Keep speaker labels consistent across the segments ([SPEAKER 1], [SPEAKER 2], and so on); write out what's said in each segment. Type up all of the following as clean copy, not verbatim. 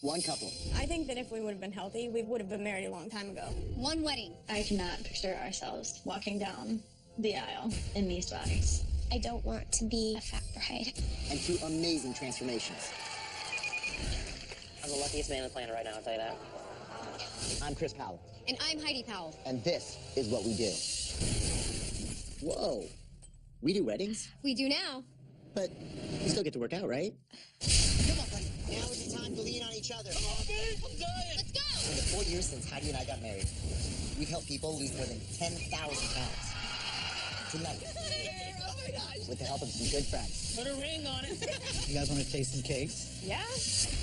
[SPEAKER 1] One couple.
[SPEAKER 2] I think that if we would have been healthy, we would have been married a long time ago.
[SPEAKER 3] One wedding.
[SPEAKER 4] I cannot picture ourselves walking down the aisle in these bodies.
[SPEAKER 3] I don't want to be a fat bride.
[SPEAKER 1] And two amazing transformations.
[SPEAKER 5] I'm the luckiest man on the planet right now, I'll tell you that.
[SPEAKER 1] I'm Chris Powell.
[SPEAKER 3] And I'm Heidi Powell.
[SPEAKER 1] And this is what we do. Whoa. We do weddings?
[SPEAKER 3] We do now.
[SPEAKER 1] But we still get to work out, right? Come on, buddy. Now is the time to lean on each other. Come on, babe. I'm dying.
[SPEAKER 3] Let's go.
[SPEAKER 1] In the 4 years since Heidi and I got married, we've helped people lose more than 10,000 pounds. Tonight, oh my gosh, with the help of some good friends.
[SPEAKER 5] Put a ring on it.
[SPEAKER 6] You guys want to taste some cakes?
[SPEAKER 2] Yeah.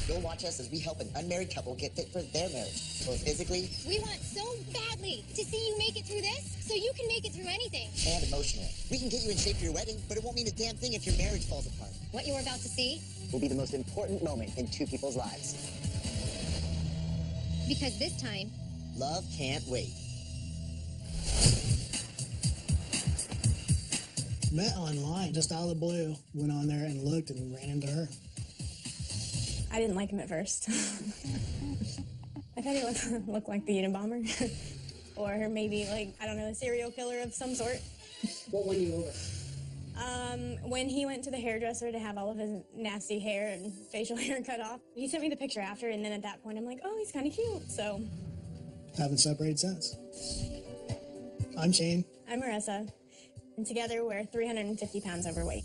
[SPEAKER 1] You'll watch us as we help an unmarried couple get fit for their marriage, both physically.
[SPEAKER 3] We want so badly to see you make it through this, so you can make it through anything.
[SPEAKER 1] And emotionally. We can get you in shape for your wedding, but it won't mean a damn thing if your marriage falls apart.
[SPEAKER 3] What you're about to see
[SPEAKER 1] Will be the most important moment in two people's lives.
[SPEAKER 3] because this time,
[SPEAKER 1] Love can't wait.
[SPEAKER 6] Met online, just out of the blue. Went on there and looked and ran into her.
[SPEAKER 2] I didn't like him at first. I thought he looked like the Unabomber. Or maybe, like, I don't know, a serial killer of some sort.
[SPEAKER 5] What won you over?
[SPEAKER 2] When he went to the hairdresser to have all of his nasty hair and facial hair cut off, he sent me the picture after, and then at that point I'm like, oh, he's kind of cute, so.
[SPEAKER 6] Haven't separated since. I'm Shane.
[SPEAKER 2] I'm Marissa, and together we're 350 pounds overweight.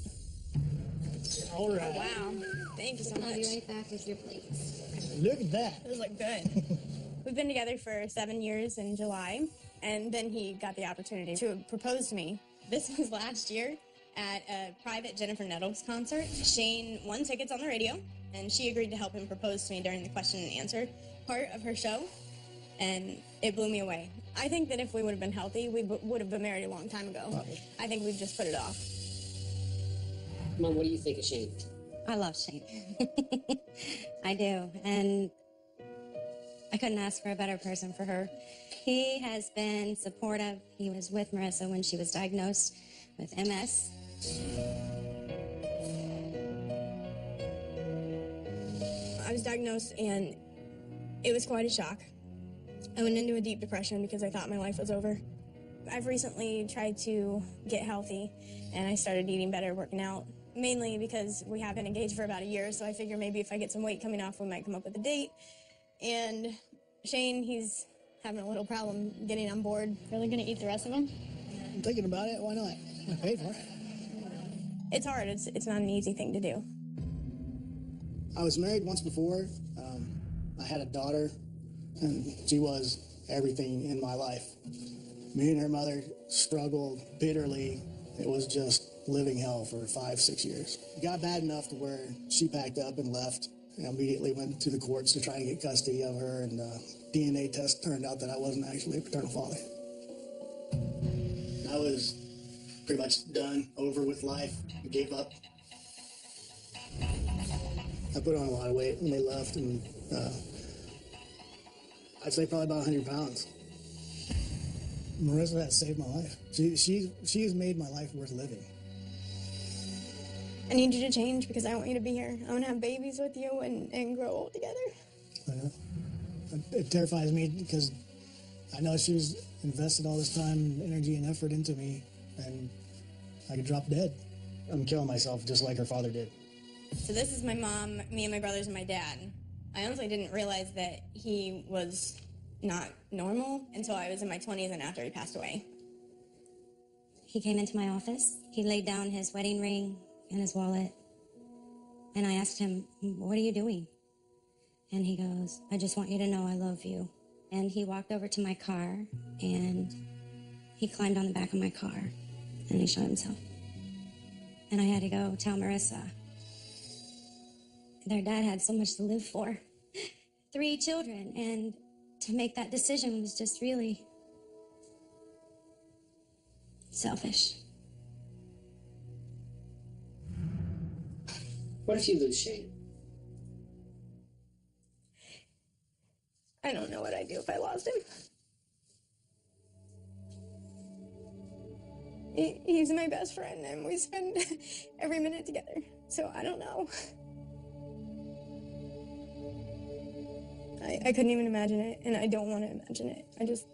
[SPEAKER 6] All right.
[SPEAKER 2] Wow, thank you so
[SPEAKER 3] I'll be
[SPEAKER 2] much.
[SPEAKER 3] right back with your plates.
[SPEAKER 6] Look at that.
[SPEAKER 2] Those look good. We've been together for 7 years in July, and then he got the opportunity to propose to me. This was last year at a private Jennifer Nettles concert. Shane won tickets on the radio, and she agreed to help him propose to me during the question and answer part of her show, and it blew me away. I think that if we would have been healthy, we would have been married a long time ago. I think we've just put it off.
[SPEAKER 5] Mom, what do you think of Shane?
[SPEAKER 7] I love Shane. I do. And I couldn't ask for a better person for her. He has been supportive. He was with Marissa when she was diagnosed with MS.
[SPEAKER 2] I was diagnosed, and it was quite a shock. I went into a deep depression because I thought my life was over. I've recently tried to get healthy, and I started eating better, working out, mainly because we have been engaged for about a year, so I figure maybe if I get some weight coming off, we might come up with a date. And Shane, he's having a little problem getting on board.
[SPEAKER 3] Really gonna eat the rest of them?
[SPEAKER 6] I'm thinking about it. Why not? I paid for it.
[SPEAKER 2] It's hard. It's not an easy thing to do.
[SPEAKER 6] I was married once before. I had a daughter, and she was everything in my life. Me and her mother struggled bitterly. It was just living hell for 5-6 years. It got bad enough to where she packed up and left. I immediately went to the courts to try to get custody of her, and DNA test turned out that I wasn't actually a paternal father. I was pretty much done, over with life, gave up. I put on a lot of weight when they left, and I'd say probably about 100 pounds. Marissa has saved my life. She has made my life worth living.
[SPEAKER 2] I need you to change because I want you to be here. I want to have babies with you and grow old together.
[SPEAKER 6] I know. It terrifies me because I know she's invested all this time, energy, and effort into me, and I could drop dead. I'm killing myself just like her father did.
[SPEAKER 2] So this is my mom, me and my brothers, and my dad. I honestly didn't realize that he was not normal until I was in my 20s and after he passed away.
[SPEAKER 7] He came into my office. He laid down his wedding ring and his wallet. And I asked him, what are you doing? And he goes, I just want you to know I love you. And he walked over to my car, and he climbed on the back of my car, and he shot himself. And I had to go tell Marissa. Their dad had so much to live for. 3 children, and to make that decision was just really selfish.
[SPEAKER 5] What if you lose Shane?
[SPEAKER 2] I don't know what I'd do if I lost him. He's my best friend, and we spend every minute together, so I don't know. I couldn't even imagine it, and I don't want to imagine it. I just...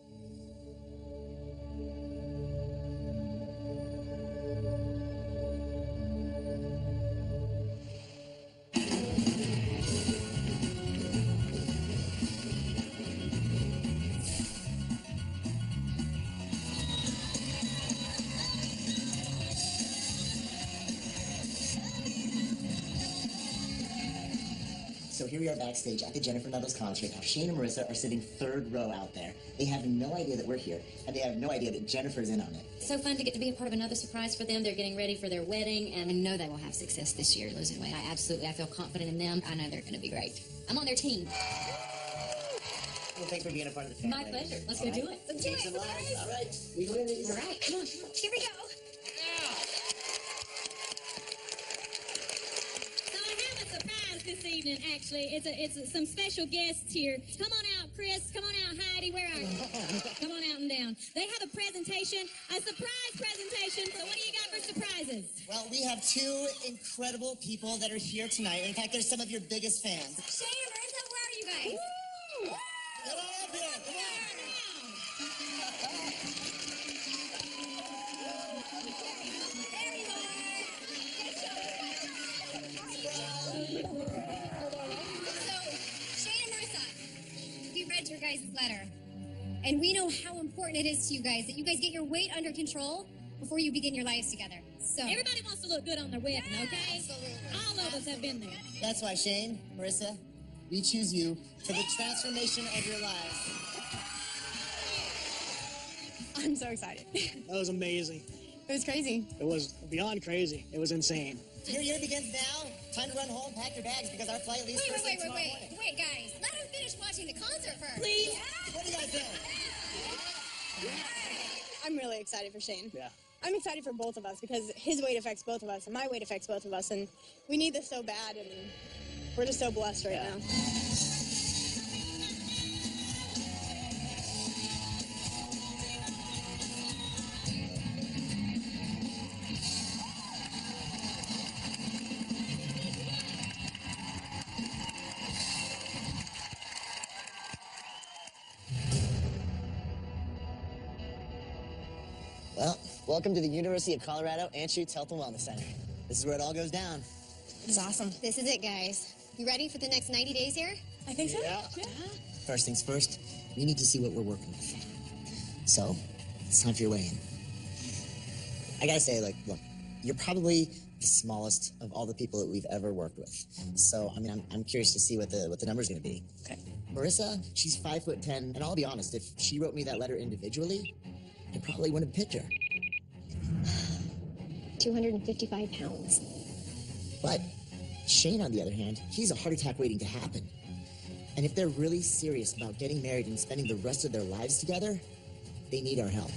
[SPEAKER 1] So here we are backstage at the Jennifer Nuttles concert. Shane and Marissa are sitting third row out there. They have no idea that we're here, and they have no idea that Jennifer's in on it.
[SPEAKER 8] So fun to get to be a part of another surprise for them. They're getting ready for their wedding, and I know they will have success this year losing weight. I feel confident in them. I know they're going to be great. I'm on their team.
[SPEAKER 1] Well, thanks for being a part of the family.
[SPEAKER 8] My pleasure. Let's go do it.
[SPEAKER 3] Let's do it.
[SPEAKER 1] Some lives. All right. We go in these.
[SPEAKER 8] All right, come on.
[SPEAKER 3] Here we go.
[SPEAKER 9] This evening, actually, it's some special guests here. Come on out, Chris. Come on out, Heidi. Where are you? Come on out and down. They have a presentation, a surprise presentation. So what do you got for surprises?
[SPEAKER 1] Well, we have two incredible people that are here tonight. In fact, they're some of your biggest fans.
[SPEAKER 3] Shane and Marissa, where are you guys?
[SPEAKER 1] Come on up here. Come on.
[SPEAKER 3] There you are. So, Shane and Marissa, we read your guys' letter, and we know how important it is to you guys that you guys get your weight under control before you begin your lives together. So
[SPEAKER 9] Everybody wants to look good on their wedding, okay?
[SPEAKER 3] Absolutely.
[SPEAKER 9] All of us have been there.
[SPEAKER 1] That's why, Shane, Marissa, we choose you for the transformation of your lives.
[SPEAKER 2] I'm so excited.
[SPEAKER 6] That was amazing.
[SPEAKER 2] It was crazy.
[SPEAKER 6] It was beyond crazy. It was insane.
[SPEAKER 1] Your year begins now. Time to run home, pack your bags, because our flight leaves first thing tomorrow morning.
[SPEAKER 3] Wait, guys. Let him finish watching the concert first.
[SPEAKER 9] Please.
[SPEAKER 1] What do you guys think?
[SPEAKER 2] I'm really excited for Shane.
[SPEAKER 6] Yeah.
[SPEAKER 2] I'm excited for both of us because his weight affects both of us and my weight affects both of us, and we need this so bad, and we're just so blessed right now.
[SPEAKER 1] Well, welcome to the University of Colorado Anschutz Health and Wellness Center. This is where it all goes down.
[SPEAKER 2] It's awesome.
[SPEAKER 3] This is it, guys. You ready for the next 90 days here?
[SPEAKER 2] I think so.
[SPEAKER 6] Yeah.
[SPEAKER 1] First things first, we need to see what we're working with. So, it's time for your weigh-in. I gotta say, look, you're probably the smallest of all the people that we've ever worked with. So, I mean, I'm curious to see what the number's gonna be.
[SPEAKER 2] Okay.
[SPEAKER 1] Marissa, she's 5'10", and I'll be honest, if she wrote me that letter individually, I probably wouldn't have picked her.
[SPEAKER 3] 255 pounds.
[SPEAKER 1] But Shane, on the other hand, he's a heart attack waiting to happen. And if they're really serious about getting married and spending the rest of their lives together, they need our help.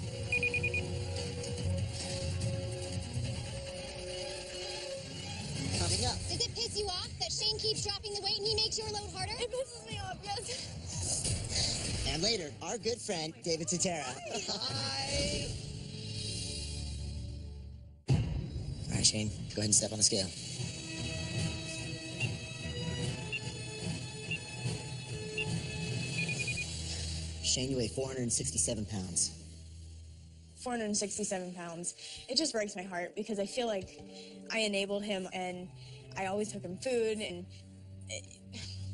[SPEAKER 1] Coming up.
[SPEAKER 3] Does it piss you off that Shane keeps dropping the weight and he makes your load harder?
[SPEAKER 2] It pisses me off, yes.
[SPEAKER 1] And later, our good friend, David Tatera.
[SPEAKER 2] Hi.
[SPEAKER 1] All right, Shane, go ahead and step on the scale. Shane, you weigh 467 pounds.
[SPEAKER 2] 467 pounds. It just breaks my heart because I feel like I enabled him and I always took him food, and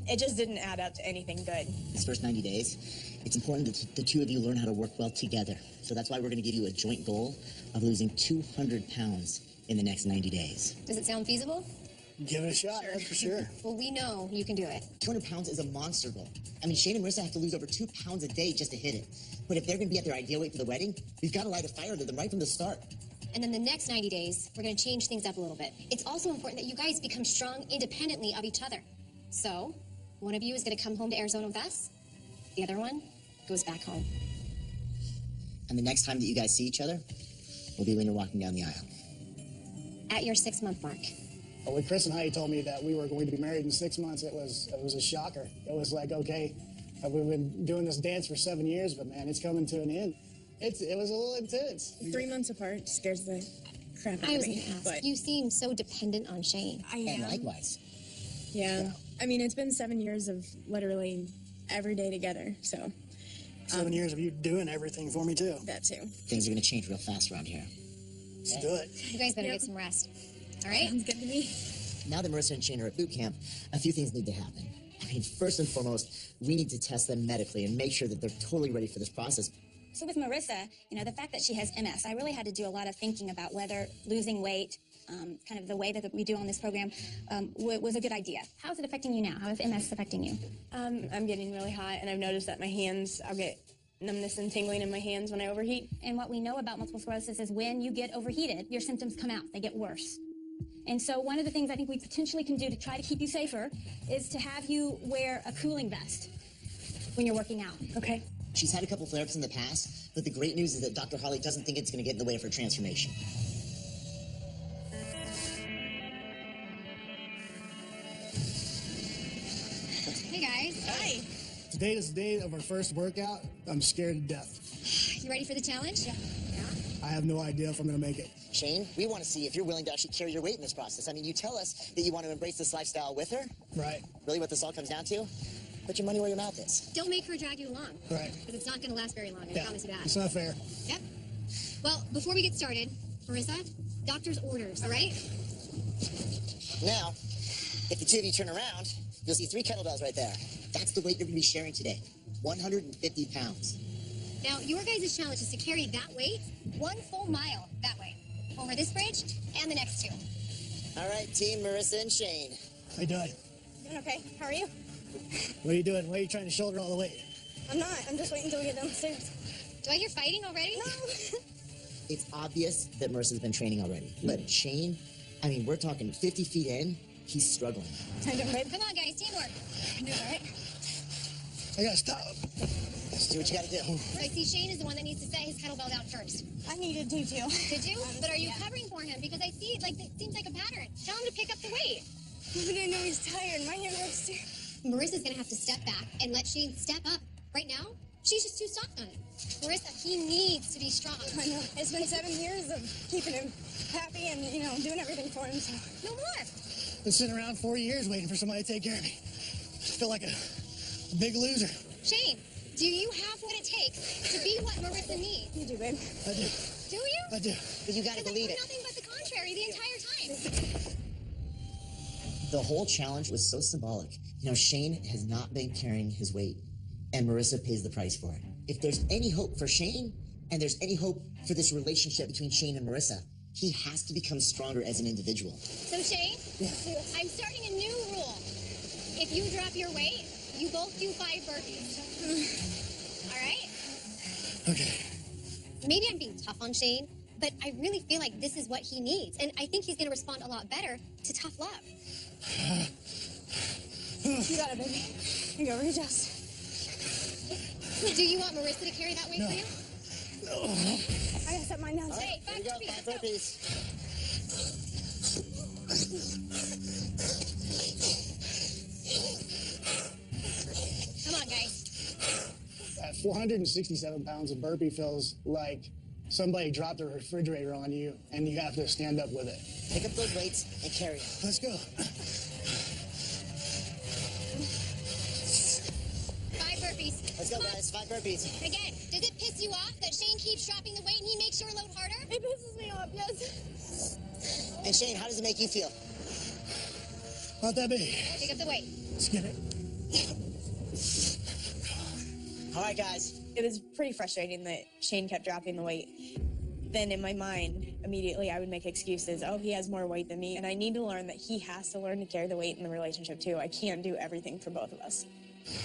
[SPEAKER 2] it just didn't add up to anything good.
[SPEAKER 1] These first 90 days, it's important that the two of you learn how to work well together. So that's why we're going to give you a joint goal of losing 200 pounds in the next 90 days.
[SPEAKER 3] Does it sound feasible?
[SPEAKER 6] Give it a shot, that's for sure.
[SPEAKER 3] Well, we know you can do it.
[SPEAKER 1] 200 pounds is a monster goal. I mean, Shane and Marissa have to lose over 2 pounds a day just to hit it. But if they're going to be at their ideal weight for the wedding, we've got to light a fire under them right from the start.
[SPEAKER 3] And then the next 90 days, we're going to change things up a little bit. It's also important that you guys become strong independently of each other. So, one of you is going to come home to Arizona with us. The other one goes back home.
[SPEAKER 1] And the next time that you guys see each other, will be when you're walking down the aisle.
[SPEAKER 3] At your 6-month mark.
[SPEAKER 6] But when Chris and Heidi told me that we were going to be married in 6 months, it was a shocker. It was like, okay, we've been doing this dance for 7 years, but man, it's coming to an end. It was a little intense.
[SPEAKER 2] 3 months apart scares the crap out
[SPEAKER 3] I
[SPEAKER 2] of
[SPEAKER 3] was going
[SPEAKER 2] me.
[SPEAKER 3] to ask,
[SPEAKER 2] But
[SPEAKER 3] you seem so dependent on Shane.
[SPEAKER 2] I
[SPEAKER 1] And
[SPEAKER 2] am.
[SPEAKER 1] likewise.
[SPEAKER 2] Yeah. I mean, it's been 7 years of literally every day together. So
[SPEAKER 6] 7 years of you doing everything for me, too.
[SPEAKER 2] that too.
[SPEAKER 1] Things are going to change real fast around here.
[SPEAKER 6] Let's do it.
[SPEAKER 3] You guys better get some rest. All right?
[SPEAKER 2] Sounds good to me.
[SPEAKER 1] Now that Marissa and Shane are at boot camp, a few things need to happen. I mean, first and foremost, we need to test them medically and make sure that they're totally ready for this process.
[SPEAKER 7] So with Marissa, you know, the fact that she has MS, I really had to do a lot of thinking about whether losing weight, kind of the way that we do on this program, was a good idea. How is it affecting you now? How is MS affecting you?
[SPEAKER 2] I'm getting really hot, and I've noticed that my hands, I'll get numbness and tingling in my hands when I overheat.
[SPEAKER 7] And what we know about multiple sclerosis is when you get overheated, your symptoms come out. They get worse. And so one of the things I think we potentially can do to try to keep you safer is to have you wear a cooling vest when you're working out.
[SPEAKER 2] Okay.
[SPEAKER 1] She's had a couple flare-ups in the past, but the great news is that Dr. Holly doesn't think it's going to get in the way of her transformation.
[SPEAKER 3] Hey, guys.
[SPEAKER 2] Hi.
[SPEAKER 6] Today is the day of our first workout. I'm scared to death.
[SPEAKER 3] You ready for the challenge? Yeah.
[SPEAKER 6] I have no idea if I'm going to make it.
[SPEAKER 1] Shane, we want to see if you're willing to actually carry your weight in this process. I mean, you tell us that you want to embrace this lifestyle with her.
[SPEAKER 6] Right.
[SPEAKER 1] Really what this all comes down to? Put your money where your mouth is.
[SPEAKER 3] Don't make her drag you along.
[SPEAKER 6] Right.
[SPEAKER 3] Because it's not going to last very long. I promise you that.
[SPEAKER 6] It's not fair.
[SPEAKER 3] Yep. Well, before we get started, Marissa, doctor's orders, all right?
[SPEAKER 1] Now, if the two of you turn around, you'll see 3 kettlebells right there. That's the weight you're going to be sharing today. 150 pounds.
[SPEAKER 3] Now, your guys' challenge is to carry that weight 1 full mile that way. Over this bridge and the next 2.
[SPEAKER 1] All right, team Marissa and Shane.
[SPEAKER 6] How you doing?
[SPEAKER 2] Doing okay? How are you?
[SPEAKER 6] What are you doing? Why are you trying to shoulder all the weight?
[SPEAKER 2] I'm not. I'm just waiting until we get down the stairs.
[SPEAKER 3] Do I hear fighting already?
[SPEAKER 2] No.
[SPEAKER 1] It's obvious that Marissa's been training already. But Shane, I mean, we're talking 50 feet in, he's struggling.
[SPEAKER 2] I don't, babe.
[SPEAKER 3] Come on, guys, teamwork.
[SPEAKER 2] I'm doing all right.
[SPEAKER 6] I gotta stop.
[SPEAKER 1] Let's do what you gotta do.
[SPEAKER 3] So I see Shane is the one that needs to set his kettlebell out first.
[SPEAKER 2] I needed to too.
[SPEAKER 3] Did you? But are you covering for him? Because I see it seems like a pattern. Tell him to pick up the weight.
[SPEAKER 2] But I know he's tired. My hand hurts too.
[SPEAKER 3] Marissa's gonna have to step back and let Shane step up. Right now, she's just too soft on him. Marissa, he needs to be strong.
[SPEAKER 2] I know. It's been 7 years of keeping him happy and, you know, doing everything for him, so.
[SPEAKER 3] No more.
[SPEAKER 6] Been sitting around 4 years waiting for somebody to take care of me. I feel like a big loser.
[SPEAKER 3] Shane, do you have what it takes to be what Marissa needs?
[SPEAKER 2] You do, babe.
[SPEAKER 6] I do.
[SPEAKER 3] Do you?
[SPEAKER 6] I do.
[SPEAKER 1] But you gotta believe it.
[SPEAKER 3] Nothing but the contrary the entire time.
[SPEAKER 1] The whole challenge was so symbolic. You know, Shane has not been carrying his weight, and Marissa pays the price for it. If there's any hope for Shane, and there's any hope for this relationship between Shane and Marissa, he has to become stronger as an individual.
[SPEAKER 3] So, Shane, I'm starting a new rule. If you drop your weight, you both do 5 burpees. All right?
[SPEAKER 6] Okay.
[SPEAKER 3] Maybe I'm being tough on Shane, but I really feel like this is what he needs. And I think he's going to respond a lot better to tough love.
[SPEAKER 2] You got it, baby. You go readjust.
[SPEAKER 3] Do you want Marissa to carry that weight for you?
[SPEAKER 6] No.
[SPEAKER 2] I gotta set mine down.
[SPEAKER 3] Hey,
[SPEAKER 1] There you go, 5 burpees.
[SPEAKER 3] Come on, guys.
[SPEAKER 6] At 467 pounds, a burpee feels like somebody dropped a refrigerator on you and you have to stand up with it.
[SPEAKER 1] Pick up those weights and carry them.
[SPEAKER 6] Let's go.
[SPEAKER 3] 5 burpees.
[SPEAKER 1] Let's go,
[SPEAKER 3] Come on.
[SPEAKER 1] guys. 5 burpees.
[SPEAKER 3] Again, does it piss you off that Shane keeps dropping the weight and he makes your load harder?
[SPEAKER 2] It pisses me off, yes.
[SPEAKER 1] And Shane, how does it make you feel?
[SPEAKER 6] Not that big.
[SPEAKER 3] Pick up the weight.
[SPEAKER 6] Let's get it.
[SPEAKER 1] All right, guys.
[SPEAKER 2] It was pretty frustrating that Shane kept dropping the weight. Then in my mind, immediately I would make excuses. Oh, he has more weight than me. And I need to learn that he has to learn to carry the weight in the relationship too. I can't do everything for both of us.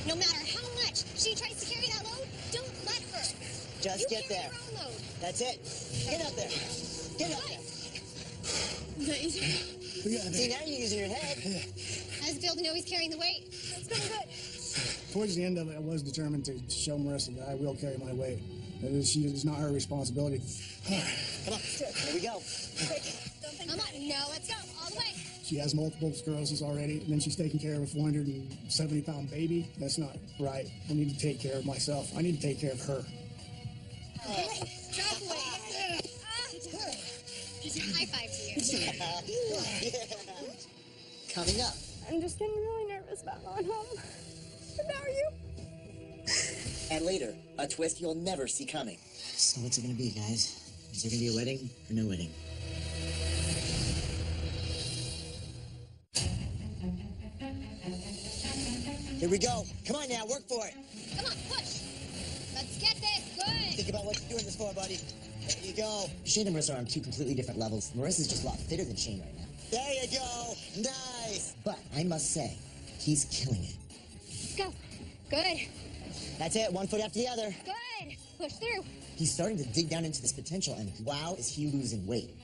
[SPEAKER 3] No matter how much she tries to carry that load, don't let her.
[SPEAKER 1] Just
[SPEAKER 3] You
[SPEAKER 1] get
[SPEAKER 3] carry
[SPEAKER 1] there.
[SPEAKER 3] your own load.
[SPEAKER 1] That's it. Get up there. Get up there.
[SPEAKER 2] Is that easy?
[SPEAKER 6] We got
[SPEAKER 1] See,
[SPEAKER 6] it.
[SPEAKER 1] now you're using your head.
[SPEAKER 3] How does it feel to know he's carrying the weight?
[SPEAKER 2] It's going good.
[SPEAKER 6] Towards the end of it, I was determined to show Marissa that I will carry my weight. That it's not her responsibility.
[SPEAKER 1] Come on. Here we go.
[SPEAKER 3] Come on, no, let's go, all the way.
[SPEAKER 6] She has multiple sclerosis already, and then she's taking care of a 470-pound baby. That's not right. I need to take care of myself. I need to take care of her.
[SPEAKER 3] Drop the weight. High five to you.
[SPEAKER 1] Coming up.
[SPEAKER 2] I'm just getting really nervous about going home. But how are you?
[SPEAKER 1] And later, a twist you'll never see coming. So what's it gonna be, guys? Is there gonna be a wedding or no wedding? Here we go. Come on now, work for it.
[SPEAKER 3] Come on, push. Let's get this. Good.
[SPEAKER 1] Think about what you're doing this for, buddy. There you go. Shane and Marissa are on two completely different levels. Marissa's just a lot fitter than Shane right now. There you go. Nice. But I must say, he's killing it.
[SPEAKER 3] Go. Good.
[SPEAKER 1] That's it. One foot after the other.
[SPEAKER 3] Good. Push through.
[SPEAKER 1] He's starting to dig down into this potential, and wow, is he losing weight.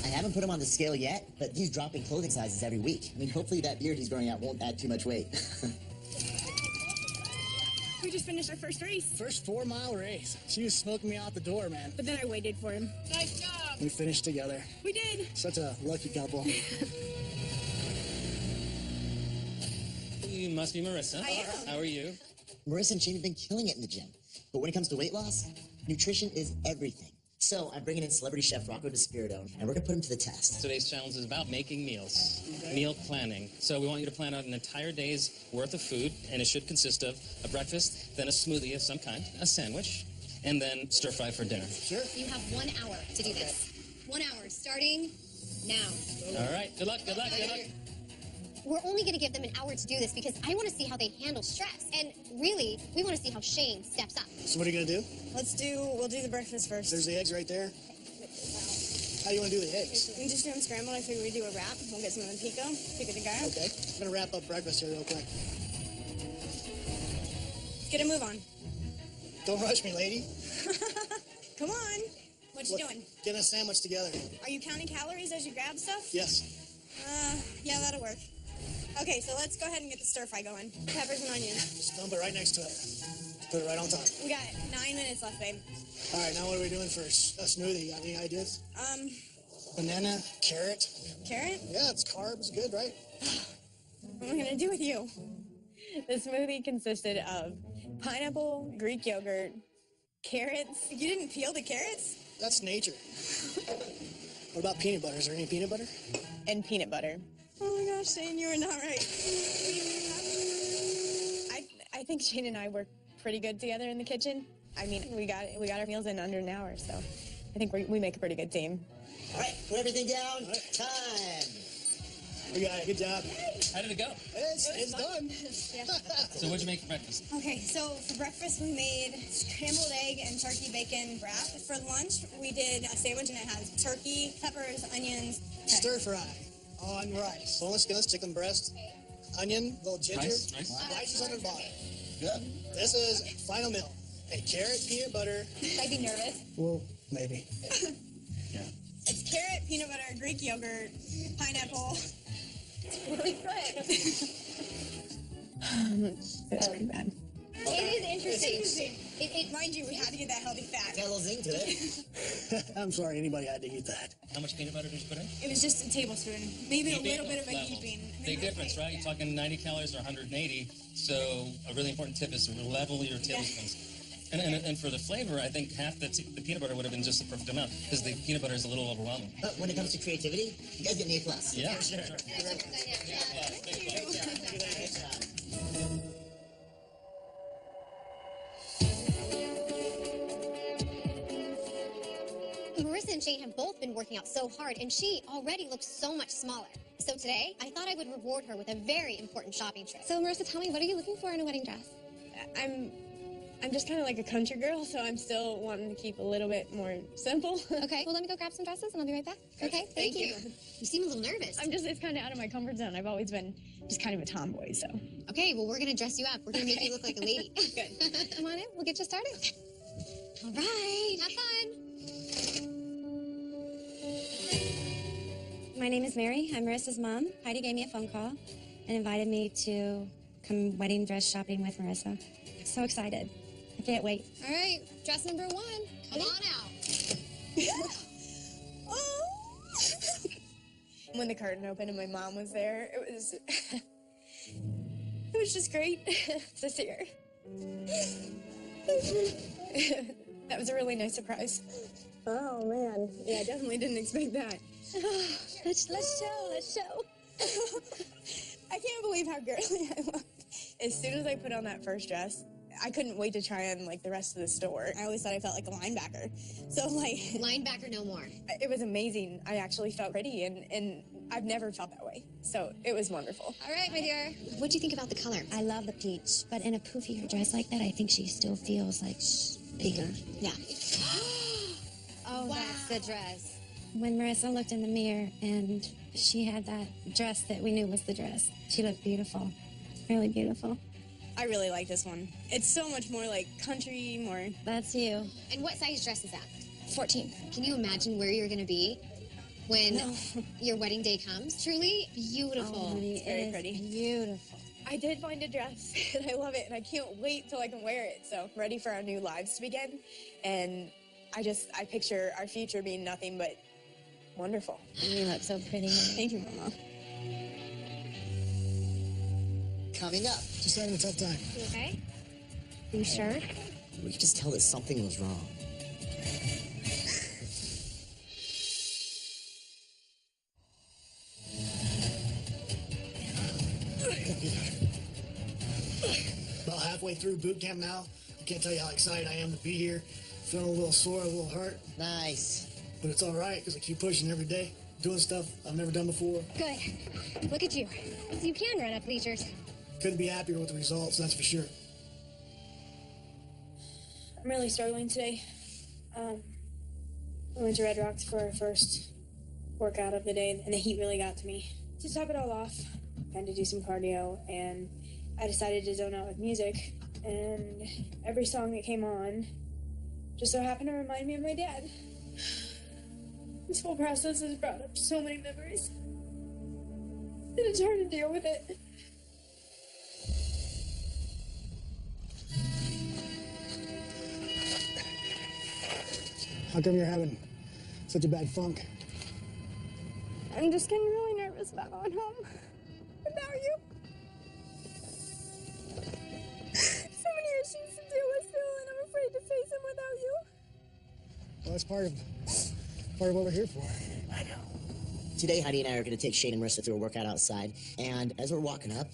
[SPEAKER 1] I haven't put him on the scale yet, but he's dropping clothing sizes every week. I mean, hopefully that beard he's growing out won't add too much weight.
[SPEAKER 2] We just finished our first race.
[SPEAKER 6] First 4-mile race. She was smoking me out the door, man.
[SPEAKER 2] But then I waited for him.
[SPEAKER 3] Nice job.
[SPEAKER 6] We finished together.
[SPEAKER 2] We did.
[SPEAKER 6] Such a lucky couple.
[SPEAKER 10] You must be Marissa.
[SPEAKER 2] I am.
[SPEAKER 10] How are you?
[SPEAKER 1] Marissa and Shane have been killing it in the gym. But when it comes to weight loss, nutrition is everything. So I'm bringing in celebrity chef Rocco DeSpirito, and we're going to put him to the test.
[SPEAKER 10] Today's challenge is about making meals, meal planning. So we want you to plan out an entire day's worth of food, and it should consist of a breakfast, then a smoothie of some kind, a sandwich, and then stir fry for dinner.
[SPEAKER 6] Sure.
[SPEAKER 3] You have 1 hour to do this. 1 hour, starting now.
[SPEAKER 10] All right. Good luck. Good luck. Good luck.
[SPEAKER 3] We're only going to give them an hour to do this because I want to see how they handle stress. And really, we want to see how Shane steps up.
[SPEAKER 6] So what are you going to do?
[SPEAKER 2] We'll do the breakfast first.
[SPEAKER 6] There's the eggs right there. How do you want to do the eggs?
[SPEAKER 2] We just do them scrambled. I figure we do a wrap. We'll get some of the pico de gallo.
[SPEAKER 6] Okay. I'm going to wrap up breakfast here real quick.
[SPEAKER 2] Let's get a move on.
[SPEAKER 6] Don't rush me, lady.
[SPEAKER 2] Come on. What you doing?
[SPEAKER 6] Getting a sandwich together.
[SPEAKER 2] Are you counting calories as you grab stuff?
[SPEAKER 6] Yes.
[SPEAKER 2] Yeah, that'll work. Okay, so let's go ahead and get the stir fry going. Peppers and onions.
[SPEAKER 6] Just dump it right next to it. Put it right on top.
[SPEAKER 2] We got 9 minutes left, babe.
[SPEAKER 6] All right, now what are we doing first? A smoothie. Any ideas? Banana, carrot.
[SPEAKER 2] Carrot?
[SPEAKER 6] Yeah, it's carbs. Good, right?
[SPEAKER 2] What am I gonna do with you? The smoothie consisted of pineapple, Greek yogurt, carrots. You didn't peel the carrots?
[SPEAKER 6] That's nature. What about peanut butter? Is there any peanut butter?
[SPEAKER 2] And peanut butter. Oh my gosh, Shane, you are not right. I think Shane and I work pretty good together in the kitchen. I mean, we got our meals in under an hour, so I think we make a pretty good team.
[SPEAKER 1] All right, put everything down. Time.
[SPEAKER 6] You got it. Good job.
[SPEAKER 10] How did it go?
[SPEAKER 6] It's done.
[SPEAKER 10] So what'd you make for breakfast?
[SPEAKER 2] Okay, so for breakfast we made scrambled egg and turkey bacon wrap. For lunch we did a sandwich and it has turkey, peppers, onions.
[SPEAKER 6] Stir fry on rice. Boneless, skinless chicken breast, onion, little ginger.
[SPEAKER 10] Rice?
[SPEAKER 6] Rice is on the bottom.
[SPEAKER 1] Good.
[SPEAKER 6] This is final meal. A carrot, peanut butter.
[SPEAKER 2] Should I be nervous?
[SPEAKER 6] Well, maybe.
[SPEAKER 10] Yeah.
[SPEAKER 2] It's carrot, peanut butter, Greek yogurt, pineapple. It's really good. It's pretty bad.
[SPEAKER 3] It is interesting.
[SPEAKER 2] Mind you, we had to get that healthy fat.
[SPEAKER 1] Got a little zing to it.
[SPEAKER 6] I'm sorry anybody had to eat that.
[SPEAKER 10] How much peanut butter did you put in?
[SPEAKER 2] It was just a tablespoon, maybe a little bit of a
[SPEAKER 10] Level.
[SPEAKER 2] heaping.
[SPEAKER 10] Big difference, right? You're talking 90 calories or 180. So a really important tip is to level your tablespoons. And for the flavor, I think half the peanut butter would have been just the perfect amount because the peanut butter is a little overwhelming.
[SPEAKER 1] But when it comes to creativity, you guys get an A+.
[SPEAKER 10] Yeah.
[SPEAKER 1] For sure.
[SPEAKER 3] Marissa and Shane have both been working out so hard, and she already looks so much smaller. So today, I thought I would reward her with a very important shopping trip. So Marissa, tell me, what are you looking for in a wedding dress?
[SPEAKER 2] I'm just kind of like a country girl, so I'm still wanting to keep a little bit more simple.
[SPEAKER 3] Okay, well, let me go grab some dresses, and I'll be right back. Okay, thank you. You seem a little nervous.
[SPEAKER 2] It's kind of out of my comfort zone. I've always been just kind of a tomboy, so.
[SPEAKER 3] Okay, well, we're going to dress you up. We're going to make you look like a lady. Good. Come on in. We'll get you started. All right. Have fun.
[SPEAKER 7] My name is Mary. I'm Marissa's mom. Heidi gave me a phone call and invited me to come wedding dress shopping with Marissa. So excited. I can't wait.
[SPEAKER 3] All right, dress number 1. Come on out.
[SPEAKER 2] When the curtain opened and my mom was there, it was just great to see her. That was a really nice surprise. Oh man, yeah, I definitely didn't expect that. Let's show. I can't believe how girly I look. As soon as I put on that first dress, I couldn't wait to try on like the rest of the store. I always thought I felt like a linebacker. So like
[SPEAKER 3] Linebacker no more.
[SPEAKER 2] it was amazing. I actually felt pretty and I've never felt that way. So it was wonderful.
[SPEAKER 3] All right, my dear. What'd you think about the color?
[SPEAKER 7] I love the peach, but in a poofier dress like that, I think she still feels like bigger.
[SPEAKER 3] Yeah.
[SPEAKER 7] Oh,
[SPEAKER 3] wow.
[SPEAKER 7] that's the dress. When Marissa looked in the mirror and she had that dress that we knew was the dress, she looked beautiful, really beautiful.
[SPEAKER 2] I really like this one. It's so much more like country, more.
[SPEAKER 7] That's you.
[SPEAKER 3] And what size dress is that?
[SPEAKER 2] 14.
[SPEAKER 3] Can you imagine where you're going to be when your wedding day comes? Truly beautiful.
[SPEAKER 7] Oh, honey,
[SPEAKER 2] It's very
[SPEAKER 7] it is
[SPEAKER 2] pretty.
[SPEAKER 7] Beautiful.
[SPEAKER 2] I did find a dress and I love it and I can't wait till I can wear it. So I'm ready for our new lives to begin. And I picture our future being nothing but wonderful.
[SPEAKER 7] You look so pretty.
[SPEAKER 2] Thank you, Mama.
[SPEAKER 1] Coming up.
[SPEAKER 6] Just having a tough time.
[SPEAKER 3] You okay? Are you sure?
[SPEAKER 1] We could just tell that something was wrong.
[SPEAKER 6] About halfway through boot camp now. I can't tell you how excited I am to be here. Feeling a little sore, a little hurt,
[SPEAKER 1] Nice.
[SPEAKER 6] but it's all right because I keep pushing every day, doing stuff I've never done before.
[SPEAKER 3] Good. Look at you. You can run up bleachers.
[SPEAKER 6] Couldn't be happier with the results, that's for sure.
[SPEAKER 2] I'm really struggling today. I went to Red Rocks for our first workout of the day, and the heat really got to me. To top it all off, I had to do some cardio, and I decided to zone out with music. And every song that came on just so happened to remind me of my dad. This whole process has brought up so many memories. And it's hard to deal with it.
[SPEAKER 6] How come you're having such a bad funk?
[SPEAKER 2] I'm just getting really nervous about going home without you. So many issues to deal with still, and I'm afraid to face them without you.
[SPEAKER 6] Well, that's part of what we're here for.
[SPEAKER 1] I know. Today, Heidi and I are going to take Shane and Marissa through a workout outside, and as we're walking up,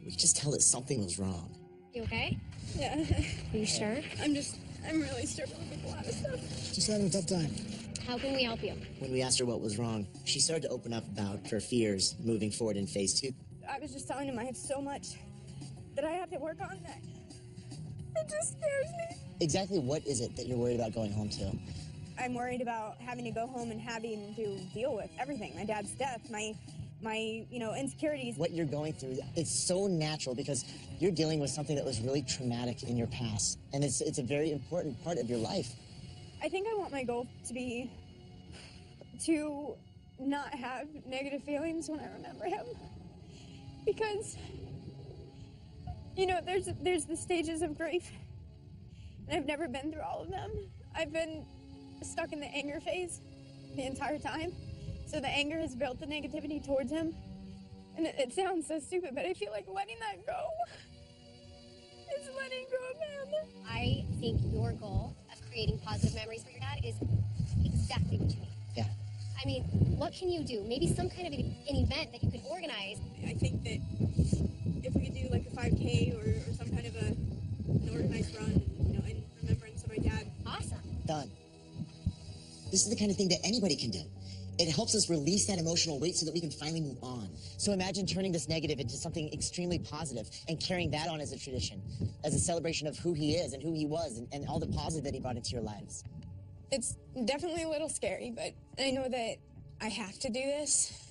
[SPEAKER 1] we could just tell that something was wrong.
[SPEAKER 3] You okay?
[SPEAKER 2] Yeah.
[SPEAKER 3] Are you sure?
[SPEAKER 2] I'm really struggling with a lot of stuff.
[SPEAKER 6] Just having a tough time.
[SPEAKER 3] How can we help you?
[SPEAKER 1] When we asked her what was wrong, she started to open up about her fears moving forward in phase 2.
[SPEAKER 2] I was just telling him I have so much that I have to work on that it just scares me.
[SPEAKER 1] Exactly what is it that you're worried about going home to?
[SPEAKER 2] I'm worried about having to go home and having to deal with everything. My dad's death, my insecurities.
[SPEAKER 1] What you're going through, it's so natural because you're dealing with something that was really traumatic in your past. And it's a very important part of your life.
[SPEAKER 2] I think I want my goal to be to not have negative feelings when I remember him. Because, there's the stages of grief. And I've never been through all of them. I've been stuck in the anger phase the entire time. So the anger has built the negativity towards him. And it sounds so stupid, but I feel like letting that go is letting go of him.
[SPEAKER 3] I think your goal of creating positive memories for your dad is exactly what you need.
[SPEAKER 1] Yeah.
[SPEAKER 3] I mean, what can you do? Maybe some kind of an event that you could organize.
[SPEAKER 2] I think that if we could do like a 5K or some kind of an organized run, in remembrance of my dad.
[SPEAKER 3] Awesome.
[SPEAKER 1] Done. This is the kind of thing that anybody can do. It helps us release that emotional weight so that we can finally move on. So imagine turning this negative into something extremely positive and carrying that on as a tradition, as a celebration of who he is and who he was and all the positive that he brought into your lives.
[SPEAKER 2] It's definitely a little scary, but I know that I have to do this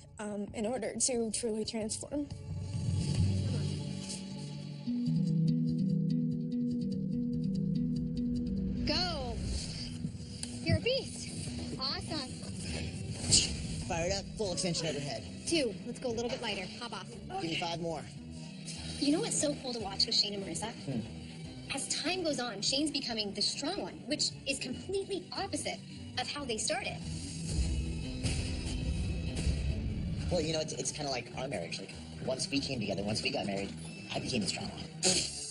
[SPEAKER 2] in order to truly transform.
[SPEAKER 3] Go. You're a beast. Awesome.
[SPEAKER 1] Fired up, full extension overhead.
[SPEAKER 3] 2. Let's go a little bit lighter. Hop off.
[SPEAKER 1] Give me 5 more.
[SPEAKER 3] You know what's so cool to watch with Shane and Marissa? As time goes on, Shane's becoming the strong one, which is completely opposite of how they started.
[SPEAKER 1] Well, it's kind of like our marriage. Like, once we came together, once we got married, I became the strong one.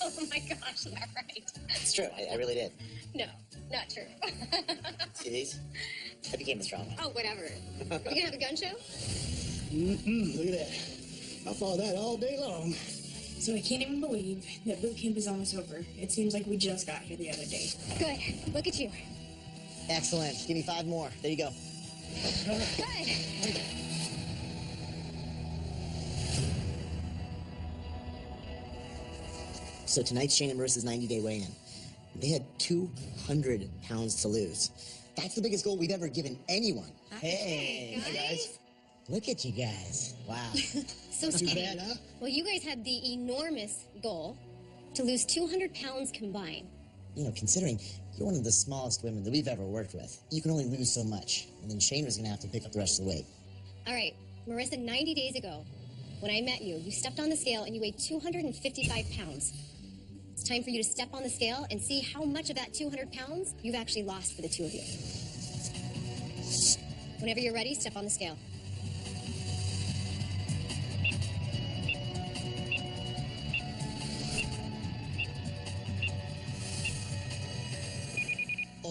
[SPEAKER 3] Oh my gosh, is that right?
[SPEAKER 1] It's true. I really did.
[SPEAKER 3] No, not true.
[SPEAKER 1] See these? I became the strong one.
[SPEAKER 3] Oh, whatever. Are we gonna have a gun show?
[SPEAKER 6] Look at that. I'll follow that all day long.
[SPEAKER 2] So I can't even believe that boot camp is almost over. It seems like we just got here the other day.
[SPEAKER 3] Good. Look at you.
[SPEAKER 1] Excellent. Give me 5 more. There you go.
[SPEAKER 3] Good.
[SPEAKER 1] So tonight's Shane and Marissa's 90-day weigh-in. They had 200 pounds to lose. That's the biggest goal we've ever given anyone. Hey,
[SPEAKER 3] guys.
[SPEAKER 1] Look at you guys. Wow.
[SPEAKER 3] So
[SPEAKER 6] Too
[SPEAKER 3] skinny.
[SPEAKER 6] bad, huh?
[SPEAKER 3] Well, you guys had the enormous goal to lose 200 pounds combined.
[SPEAKER 1] You know, considering you're one of the smallest women that we've ever worked with, you can only lose so much. And then Shane was going to have to pick up the rest of the weight.
[SPEAKER 3] All right, Marissa, 90 days ago, when I met you, you stepped on the scale and you weighed 255 pounds. It's time for you to step on the scale and see how much of that 200 pounds you've actually lost for the two of you. Whenever you're ready, step on the scale.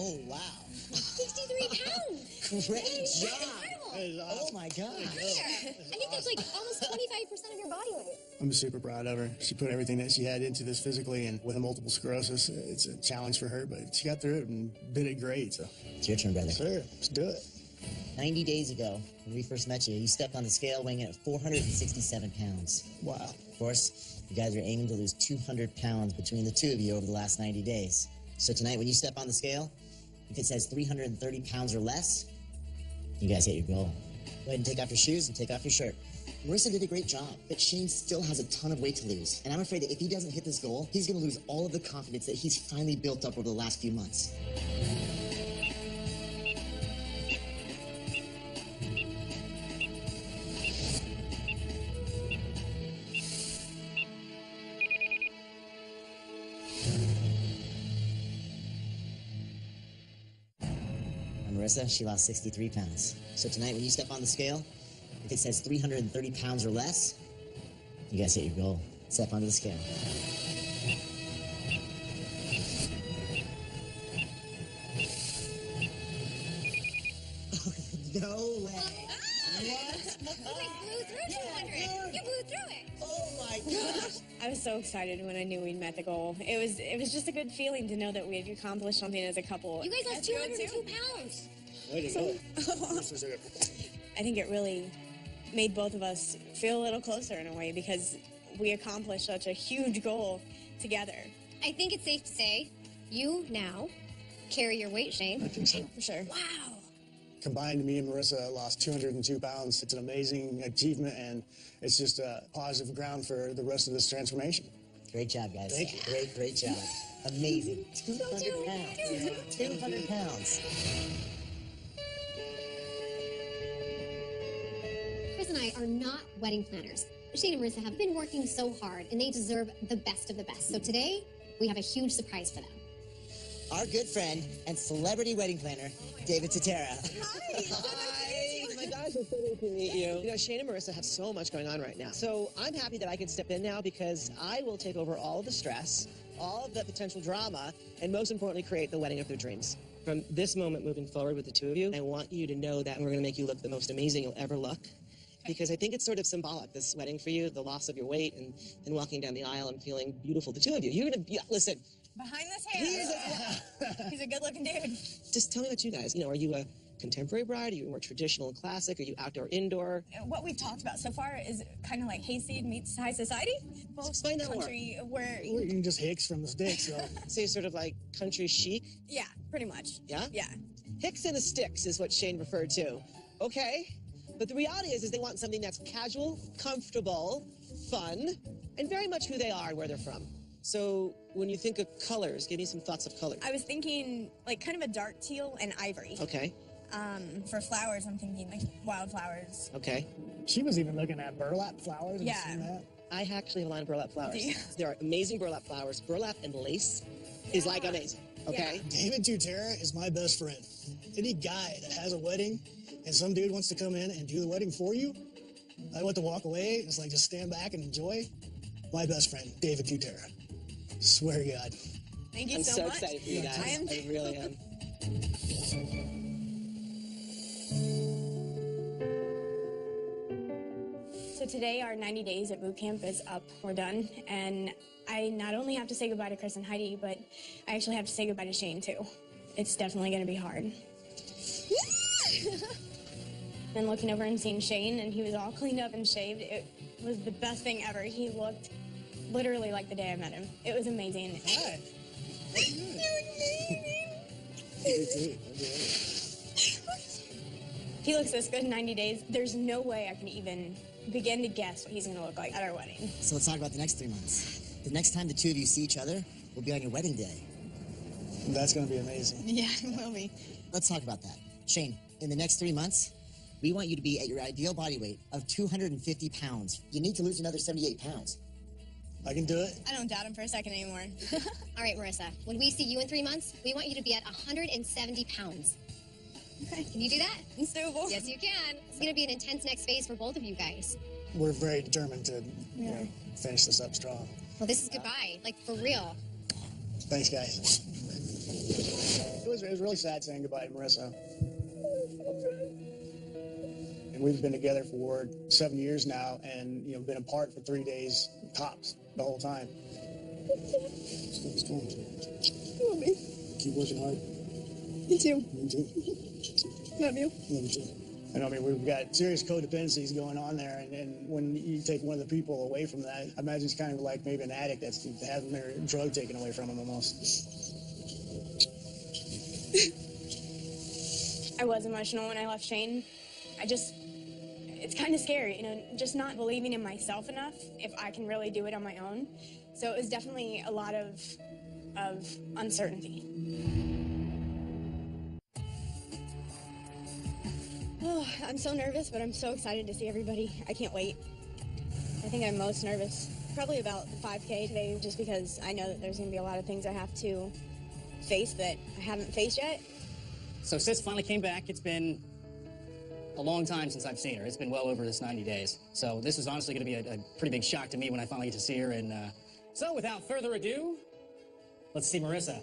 [SPEAKER 1] Oh, wow.
[SPEAKER 3] 63 pounds!
[SPEAKER 1] Great
[SPEAKER 3] That's
[SPEAKER 1] job.
[SPEAKER 3] incredible.
[SPEAKER 6] That is awesome.
[SPEAKER 1] Oh, my God.
[SPEAKER 3] I think that's like almost 25% of your body weight.
[SPEAKER 6] I'm super proud of her. She put everything that she had into this physically, and with multiple sclerosis, it's a challenge for her, but she got through it and did it great. So,
[SPEAKER 1] It's your turn, brother.
[SPEAKER 6] sir, let's do it.
[SPEAKER 1] 90 days ago, when we first met you, you stepped on the scale weighing in at 467 pounds.
[SPEAKER 6] Wow.
[SPEAKER 1] Of course, you guys are aiming to lose 200 pounds between the two of you over the last 90 days. So tonight, when you step on the scale, if it says 330 pounds or less, you guys hit your goal. Go ahead and take off your shoes and take off your shirt. Marissa did a great job, but Shane still has a ton of weight to lose. And I'm afraid that if he doesn't hit this goal, he's going to lose all of the confidence that he's finally built up over the last few months. Marissa, she lost 63 pounds. So tonight, when you step on the scale, if it says 330 pounds or less, you guys hit your goal. Step onto the scale. No way. What?
[SPEAKER 3] You guys blew through 200. You blew through it.
[SPEAKER 1] Oh my gosh.
[SPEAKER 2] I was so excited when I knew we'd met the goal. It was just a good feeling to know that we had accomplished something as a couple.
[SPEAKER 3] You guys lost
[SPEAKER 2] As a
[SPEAKER 3] 202
[SPEAKER 2] too.
[SPEAKER 3] pounds.
[SPEAKER 6] Way to go. This is it.
[SPEAKER 2] I think it really made both of us feel a little closer in a way because we accomplished such a huge goal together.
[SPEAKER 3] I think it's safe to say you now carry your weight, Shane.
[SPEAKER 6] I think so.
[SPEAKER 2] For sure.
[SPEAKER 3] Wow.
[SPEAKER 6] Combined, me and Marissa lost 202 pounds. It's an amazing achievement, and it's just a positive ground for the rest of this transformation.
[SPEAKER 1] Great job, guys.
[SPEAKER 6] Thank you.
[SPEAKER 1] Great job. Amazing. 200 pounds. 200 pounds.
[SPEAKER 3] Chris and I are not wedding planners. Shane and Marissa have been working so hard, and they deserve the best of the best. So today, we have a huge surprise for them.
[SPEAKER 1] Our good friend and celebrity wedding planner, David Tatera.
[SPEAKER 11] Hi. My gosh, it's so nice to meet you. You know, Shane and Marissa have so much going on right now. So I'm happy that I can step in now because I will take over all of the stress, all of the potential drama, and most importantly, create the wedding of their dreams. From this moment moving forward with the two of you, I want you to know that we're going to make you look the most amazing you'll ever look. Because I think it's sort of symbolic, this wedding for you, the loss of your weight, and walking down the aisle and feeling beautiful, the two of you. You're going to, listen.
[SPEAKER 2] Behind this hair. He's a good-looking dude.
[SPEAKER 11] Just tell me about you guys. You know, are you a contemporary bride? Are you more traditional and classic? Are you outdoor, indoor?
[SPEAKER 2] What we've talked about so far is kind of like Hayseed meets High Society. Both
[SPEAKER 11] Explain that more.
[SPEAKER 2] country where
[SPEAKER 6] We're eating just Hicks from the sticks, so.
[SPEAKER 11] So you're sort of like country chic?
[SPEAKER 2] yeah, pretty much.
[SPEAKER 11] Yeah?
[SPEAKER 2] Yeah.
[SPEAKER 11] Hicks and the sticks is what Shane referred to. Okay. But the reality is they want something that's casual, comfortable, fun, and very much who they are and where they're from. So when you think of colors, give me some thoughts of color.
[SPEAKER 2] I was thinking like kind of a dark teal and ivory.
[SPEAKER 11] Okay.
[SPEAKER 2] For flowers, I'm thinking like wildflowers.
[SPEAKER 11] Okay.
[SPEAKER 6] She was even looking at burlap flowers.
[SPEAKER 2] Yeah.
[SPEAKER 6] And that.
[SPEAKER 11] I actually have a line of burlap flowers.
[SPEAKER 2] Do you?
[SPEAKER 11] There are amazing burlap flowers. Burlap and lace is like amazing. Okay.
[SPEAKER 6] David Tutera is my best friend. Any guy that has a wedding and some dude wants to come in and do the wedding for you, I want to walk away. It's like just stand back and enjoy. My best friend, David Tutera. Swear to God.
[SPEAKER 2] Thank you
[SPEAKER 11] I'm
[SPEAKER 2] so much.
[SPEAKER 11] excited for you guys.
[SPEAKER 2] I am.
[SPEAKER 11] I really am.
[SPEAKER 2] So today our 90 days at boot camp is up. We're done. And I not only have to say goodbye to Chris and Heidi, but I actually have to say goodbye to Shane too. It's definitely going to be hard. And looking over and seeing Shane, and he was all cleaned up and shaved, it was the best thing ever. He looked literally like the day I met him. It was amazing.
[SPEAKER 12] Hi.
[SPEAKER 2] He looks this good in 90 days. There's no way I can even begin to guess what he's going to look like at our wedding.
[SPEAKER 1] So let's talk about the next 3 months. The next time the two of you see each other will be on your wedding day.
[SPEAKER 6] That's going to be amazing.
[SPEAKER 2] Yeah, it will be.
[SPEAKER 1] Let's talk about that. Shane, in the next 3 months, we want you to be at your ideal body weight of 250 pounds. You need to lose another 78 pounds.
[SPEAKER 6] I can do it.
[SPEAKER 2] I don't doubt him for a second anymore.
[SPEAKER 3] All right, Marissa, when we see you in 3 months, we want you to be at 170 pounds.
[SPEAKER 2] Okay.
[SPEAKER 3] Can you do that?
[SPEAKER 2] It's doable.
[SPEAKER 3] Yes, you can. It's going to be an intense next phase for both of you guys.
[SPEAKER 6] We're very determined to finish this up strong.
[SPEAKER 3] Well, this is goodbye, like for real.
[SPEAKER 6] Thanks, guys. It was really sad saying goodbye to Marissa. And we've been together for 7 years now, and been apart for 3 days tops the whole time. It's going.
[SPEAKER 2] You love me.
[SPEAKER 6] Keep working hard.
[SPEAKER 2] Me too.
[SPEAKER 6] Me too.
[SPEAKER 2] Love you.
[SPEAKER 6] Love you too. And we've got serious codependencies going on there, and when you take one of the people away from that, I imagine it's kind of like maybe an addict that's having their drug taken away from them almost.
[SPEAKER 2] I was emotional when I left Shane. It's kind of scary, just not believing in myself enough if I can really do it on my own. So it was definitely a lot of uncertainty. Oh, I'm so nervous, but I'm so excited to see everybody. I can't wait. I think I'm most nervous probably about the 5K today, just because I know that there's going to be a lot of things I have to face that I haven't faced yet.
[SPEAKER 12] So Sis finally came back. It's been a long time since I've seen her. It's been well over this 90 days. So this is honestly going to be a pretty big shock to me when I finally get to see her. And so without further ado, let's see Marissa.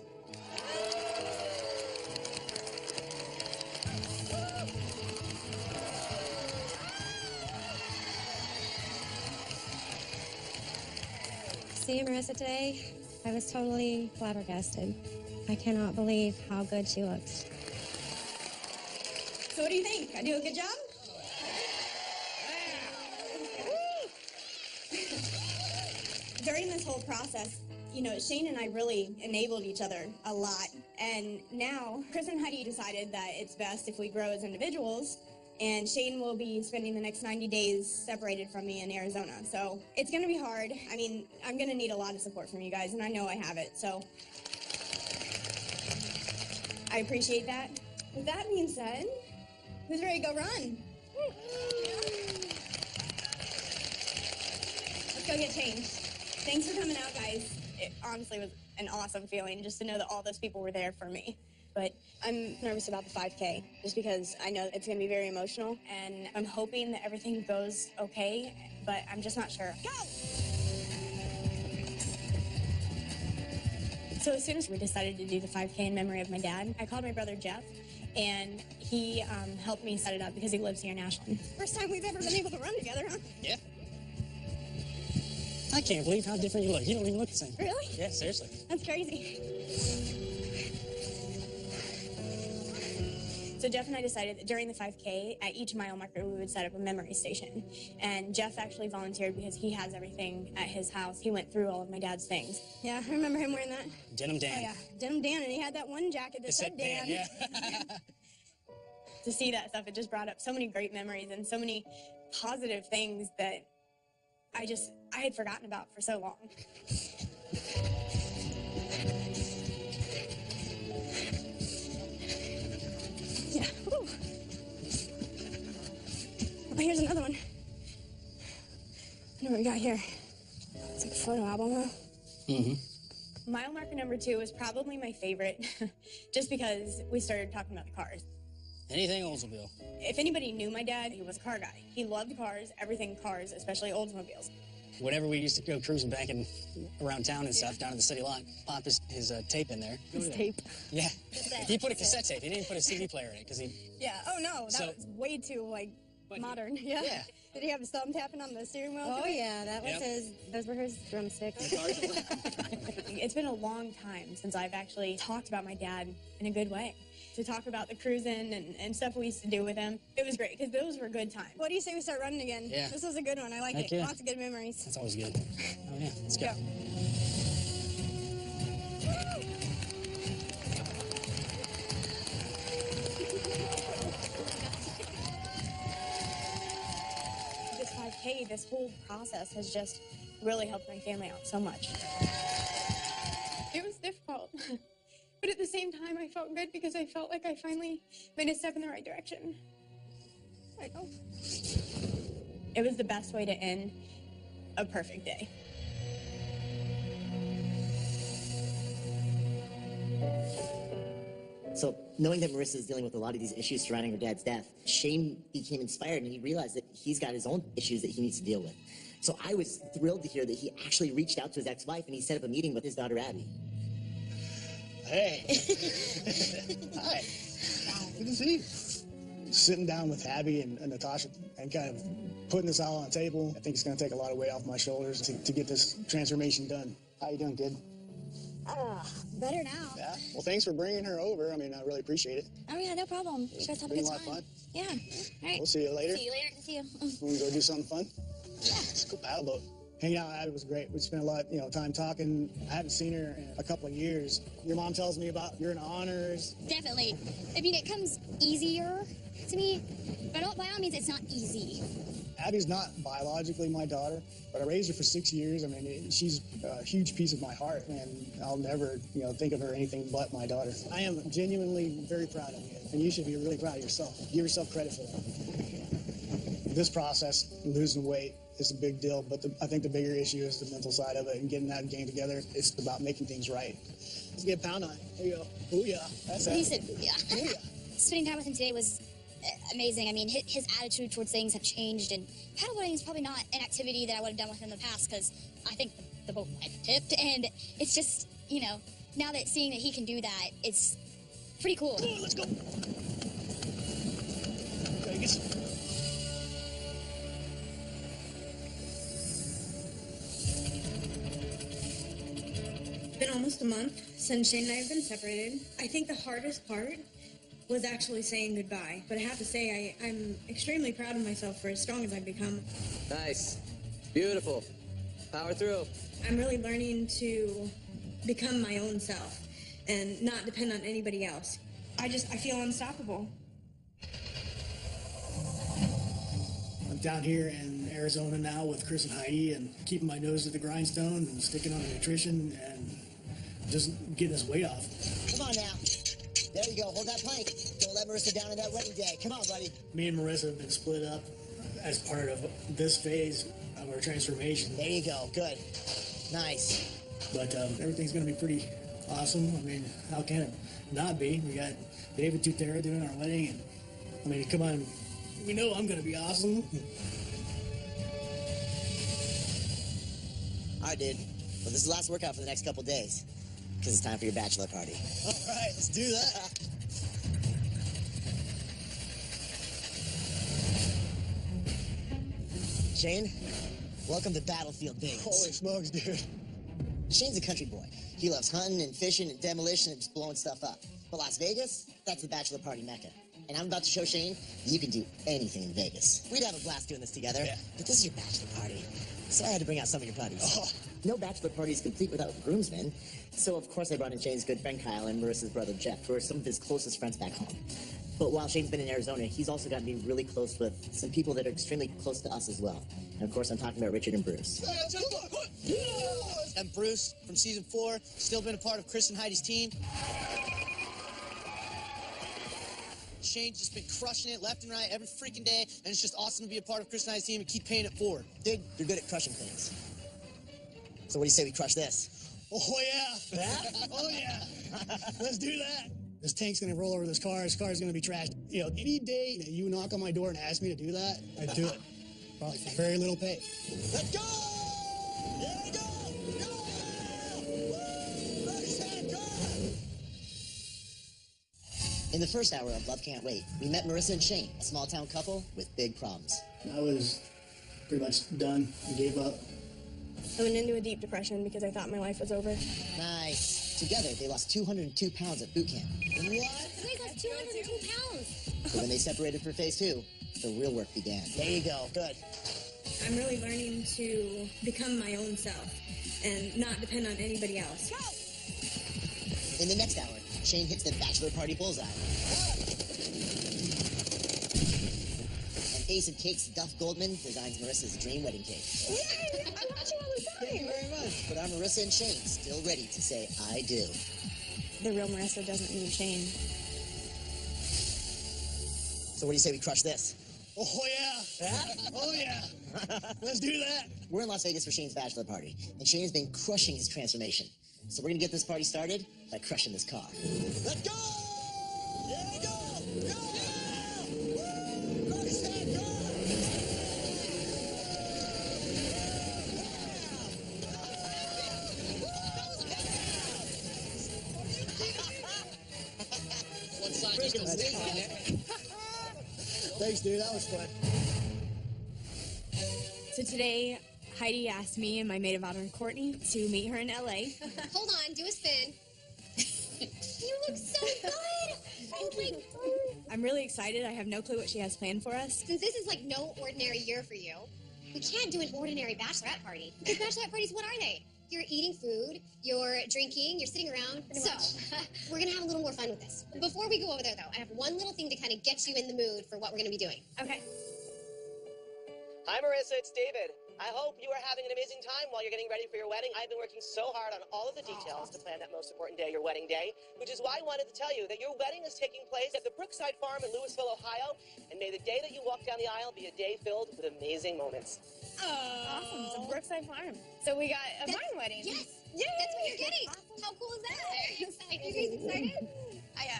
[SPEAKER 7] Seeing Marissa today, I was totally flabbergasted. I cannot believe how good she looks.
[SPEAKER 2] So what do you think? I do a good job? During this whole process, Shane and I really enabled each other a lot. And now, Chris and Heidi decided that it's best if we grow as individuals. And Shane will be spending the next 90 days separated from me in Arizona. So it's going to be hard. I mean, I'm going to need a lot of support from you guys, and I know I have it. So I appreciate that. With that being said, who's ready to go run? Let's go get changed. Thanks for coming out, guys. It honestly was an awesome feeling just to know that all those people were there for me. But I'm nervous about the 5K just because I know it's going to be very emotional, and I'm hoping that everything goes okay, but I'm just not sure. Go! So as soon as we decided to do the 5K in memory of my dad, I called my brother Jeff, and he helped me set it up because he lives here in Ashland. First time we've ever been able to run together, huh?
[SPEAKER 12] Yeah. I can't believe how different you look. You don't even look the same.
[SPEAKER 2] Really?
[SPEAKER 12] Yeah, seriously.
[SPEAKER 2] That's crazy. So Jeff and I decided that during the 5K, at each mile marker, we would set up a memory station. And Jeff actually volunteered because he has everything at his house. He went through all of my dad's things. Yeah, I remember him wearing that.
[SPEAKER 12] Denim Dan.
[SPEAKER 2] Oh, yeah, Denim Dan, and he had that one jacket that said Dan.
[SPEAKER 12] Yeah.
[SPEAKER 2] To see that stuff, it just brought up so many great memories and so many positive things that I had forgotten about for so long. Yeah. Whew. Oh, here's another one. I know what we got here. It's like a photo album, huh?
[SPEAKER 12] Mm-hmm.
[SPEAKER 2] Mile marker number 2 is probably my favorite, just because we started talking about the cars.
[SPEAKER 12] Anything Oldsmobile.
[SPEAKER 2] If anybody knew my dad, he was a car guy. He loved cars, everything cars, especially Oldsmobiles.
[SPEAKER 12] Whenever we used to go cruising back around town and stuff, down in the city lot, pop his tape in there.
[SPEAKER 2] His tape?
[SPEAKER 12] Yeah. He put a cassette tape. He didn't put a CD player in it because he...
[SPEAKER 2] Yeah. Oh, no. That was way too, modern. Yeah.
[SPEAKER 12] Yeah.
[SPEAKER 2] Did he have his thumb tapping on the steering wheel?
[SPEAKER 7] Oh yeah, that was those were his drumsticks.
[SPEAKER 2] It's been a long time since I've actually talked about my dad in a good way. To talk about the cruising and stuff we used to do with him. It was great, because those were good times. What do you say we start running again?
[SPEAKER 12] Yeah.
[SPEAKER 2] This was a good one. I like it.
[SPEAKER 12] Yeah.
[SPEAKER 2] Lots of good memories.
[SPEAKER 12] That's always good. Oh yeah, let's go.
[SPEAKER 2] This 5K, this whole process has just really helped my family out so much. It was difficult. But at the same time, I felt good because I felt like I finally made a step in the right direction. Like, oh. It was the best way to end a perfect day.
[SPEAKER 1] So, knowing that Marissa is dealing with a lot of these issues surrounding her dad's death, Shane became inspired and he realized that he's got his own issues that he needs to deal with. So I was thrilled to hear that he actually reached out to his ex-wife and he set up a meeting with his daughter, Abby.
[SPEAKER 6] Hey. Hi. Good to see you. Sitting down with Abby and Natasha and kind of putting this all on the table, I think it's going to take a lot of weight off my shoulders to get this transformation done. How you doing, kid?
[SPEAKER 13] Better now.
[SPEAKER 6] Yeah. Well, thanks for bringing her over. I mean, I really appreciate it.
[SPEAKER 13] Oh, yeah, no problem. You guys have a
[SPEAKER 6] Been
[SPEAKER 13] good
[SPEAKER 6] a lot of
[SPEAKER 13] time.
[SPEAKER 6] fun.
[SPEAKER 13] Yeah. All right.
[SPEAKER 6] We'll see you later.
[SPEAKER 13] See you later. See you.
[SPEAKER 6] Want to go do something fun? Yeah. Let's go paddleboat. Hanging out with Abby was great. We spent a lot, time talking. I haven't seen her in a couple of years. Your mom tells me about you're in honors.
[SPEAKER 13] Definitely. I mean, it comes easier to me, but by all means, it's not easy.
[SPEAKER 6] Abby's not biologically my daughter, but I raised her for 6 years. I mean, she's a huge piece of my heart, and I'll never, think of her anything but my daughter. I am genuinely very proud of you, and you should be really proud of yourself. Give yourself credit for that. This process, losing weight, is a big deal, but I think the bigger issue is the mental side of it, and getting that gang together. It's about making things right. Let's get a pound on it. There you go. Booyah. That's
[SPEAKER 13] He
[SPEAKER 6] it.
[SPEAKER 13] said, booyah.
[SPEAKER 6] Booyah.
[SPEAKER 13] Spending time with him today was amazing. I mean, his attitude towards things have changed, and paddleboarding is probably not an activity that I would have done with him in the past, because I think the boat might have tipped, and it's just, now that seeing that he can do that, it's pretty cool.
[SPEAKER 6] Come on, let's go. Okay, get some.
[SPEAKER 2] It's been almost a month since Shane and I have been separated. I think the hardest part was actually saying goodbye. But I have to say, I'm extremely proud of myself for as strong as I've become.
[SPEAKER 5] Nice. Beautiful. Power through.
[SPEAKER 2] I'm really learning to become my own self and not depend on anybody else. I feel unstoppable.
[SPEAKER 6] I'm down here in Arizona now with Chris and Heidi and keeping my nose to the grindstone and sticking on the nutrition and just getting this weight off.
[SPEAKER 1] Come on now. There you go. Hold that plank. Don't let Marissa down on that wedding day. Come on, buddy.
[SPEAKER 6] Me and Marissa have been split up as part of this phase of our transformation.
[SPEAKER 1] There you go. Good. Nice.
[SPEAKER 6] But everything's going to be pretty awesome. I mean, how can it not be? We got David Tutera doing our wedding. And, I mean, come on. We know I'm going to be awesome.
[SPEAKER 1] All right, dude. Well, this is the last workout for the next couple days because it's time for your bachelor party.
[SPEAKER 6] All right, let's do that.
[SPEAKER 1] Shane, welcome to Battlefield Vegas.
[SPEAKER 6] Holy smokes, dude.
[SPEAKER 1] Shane's a country boy. He loves hunting and fishing and demolition and just blowing stuff up. But Las Vegas, that's the bachelor party mecca. And I'm about to show Shane you can do anything in Vegas. We'd have a blast doing this together, but this is your bachelor party. So I had to bring out some of your buddies.
[SPEAKER 6] Oh.
[SPEAKER 1] No bachelor party is complete without groomsmen. So of course I brought in Shane's good friend Kyle and Marissa's brother Jeff, who are some of his closest friends back home. But while Shane's been in Arizona, he's also gotten to be really close with some people that are extremely close to us as well. And of course I'm talking about Richard and Bruce.
[SPEAKER 14] I'm Bruce from season 4, still been a part of Chris and Heidi's team. Shane's just been crushing it left and right every freaking day, and it's just awesome to be a part of Chris and Heidi's team and keep paying it forward.
[SPEAKER 1] Dude, you're good at crushing things. So what do you say we crush this?
[SPEAKER 6] Oh, yeah.
[SPEAKER 1] Yeah?
[SPEAKER 6] Oh, yeah. Let's do that. This tank's going to roll over this car. This car's going to be trashed. Any day that you knock on my door and ask me to do that, I'd do it. Probably for very little pay.
[SPEAKER 1] Let's go! There we go! In the first hour of Love Can't Wait, we met Marissa and Shane, a small-town couple with big problems.
[SPEAKER 6] I was pretty much done. I gave up.
[SPEAKER 2] I went into a deep depression because I thought my life was over.
[SPEAKER 1] Nice. Together, they lost 202 pounds at boot camp.
[SPEAKER 3] You guys lost 202 pounds.
[SPEAKER 1] But when they separated for phase 2, the real work began.
[SPEAKER 6] There you go. Good.
[SPEAKER 2] I'm really learning to become my own self and not depend on anybody else.
[SPEAKER 1] In the next hour, Shane hits the bachelor party bullseye. And Ace of Cakes Duff Goldman designs Marissa's dream wedding cake.
[SPEAKER 2] Yay! I'm watching all the time.
[SPEAKER 1] Thank you very much. But are Marissa and Shane still ready to say, I do?
[SPEAKER 2] The real Marissa doesn't need Shane.
[SPEAKER 1] So what do you say we crush this?
[SPEAKER 6] Oh, yeah. Oh, yeah. Let's do that.
[SPEAKER 1] We're in Las Vegas for Shane's bachelor party, and Shane has been crushing his transformation. So we're going to get this party started by crushing this car. Let's go! Yeah, we go! Go! Yeah! Woo! Crush that car!
[SPEAKER 14] One side just goes in.
[SPEAKER 6] Thanks, dude. That was fun.
[SPEAKER 2] So today, Heidi asked me and my maid of honor, Courtney, to meet her in LA.
[SPEAKER 3] Hold on, do a spin. You look so good. Oh my God.
[SPEAKER 2] I'm really excited. I have no clue what she has planned for us.
[SPEAKER 3] Since this is like no ordinary year for you, we can't do an ordinary bachelorette party. Because bachelorette parties, what are they? You're eating food, you're drinking, you're sitting around. We're going to have a little more fun with this. Before we go over there, though, I have one little thing to kind of get you in the mood for what we're going to be doing.
[SPEAKER 2] Okay.
[SPEAKER 11] Hi, Marissa. It's David. I hope you are having an amazing time while you're getting ready for your wedding. I've been working so hard on all of the details to plan that most important day, your wedding day, which is why I wanted to tell you that your wedding is taking place at the Brookside Farm in Louisville, Ohio, and may the day that you walk down the aisle be a day filled with amazing moments.
[SPEAKER 2] Awesome. It's a Brookside Farm. So we got a vine wedding.
[SPEAKER 3] Yes.
[SPEAKER 2] Yay!
[SPEAKER 3] That's what you're getting. How cool is that? Very excited. You guys excited?
[SPEAKER 2] I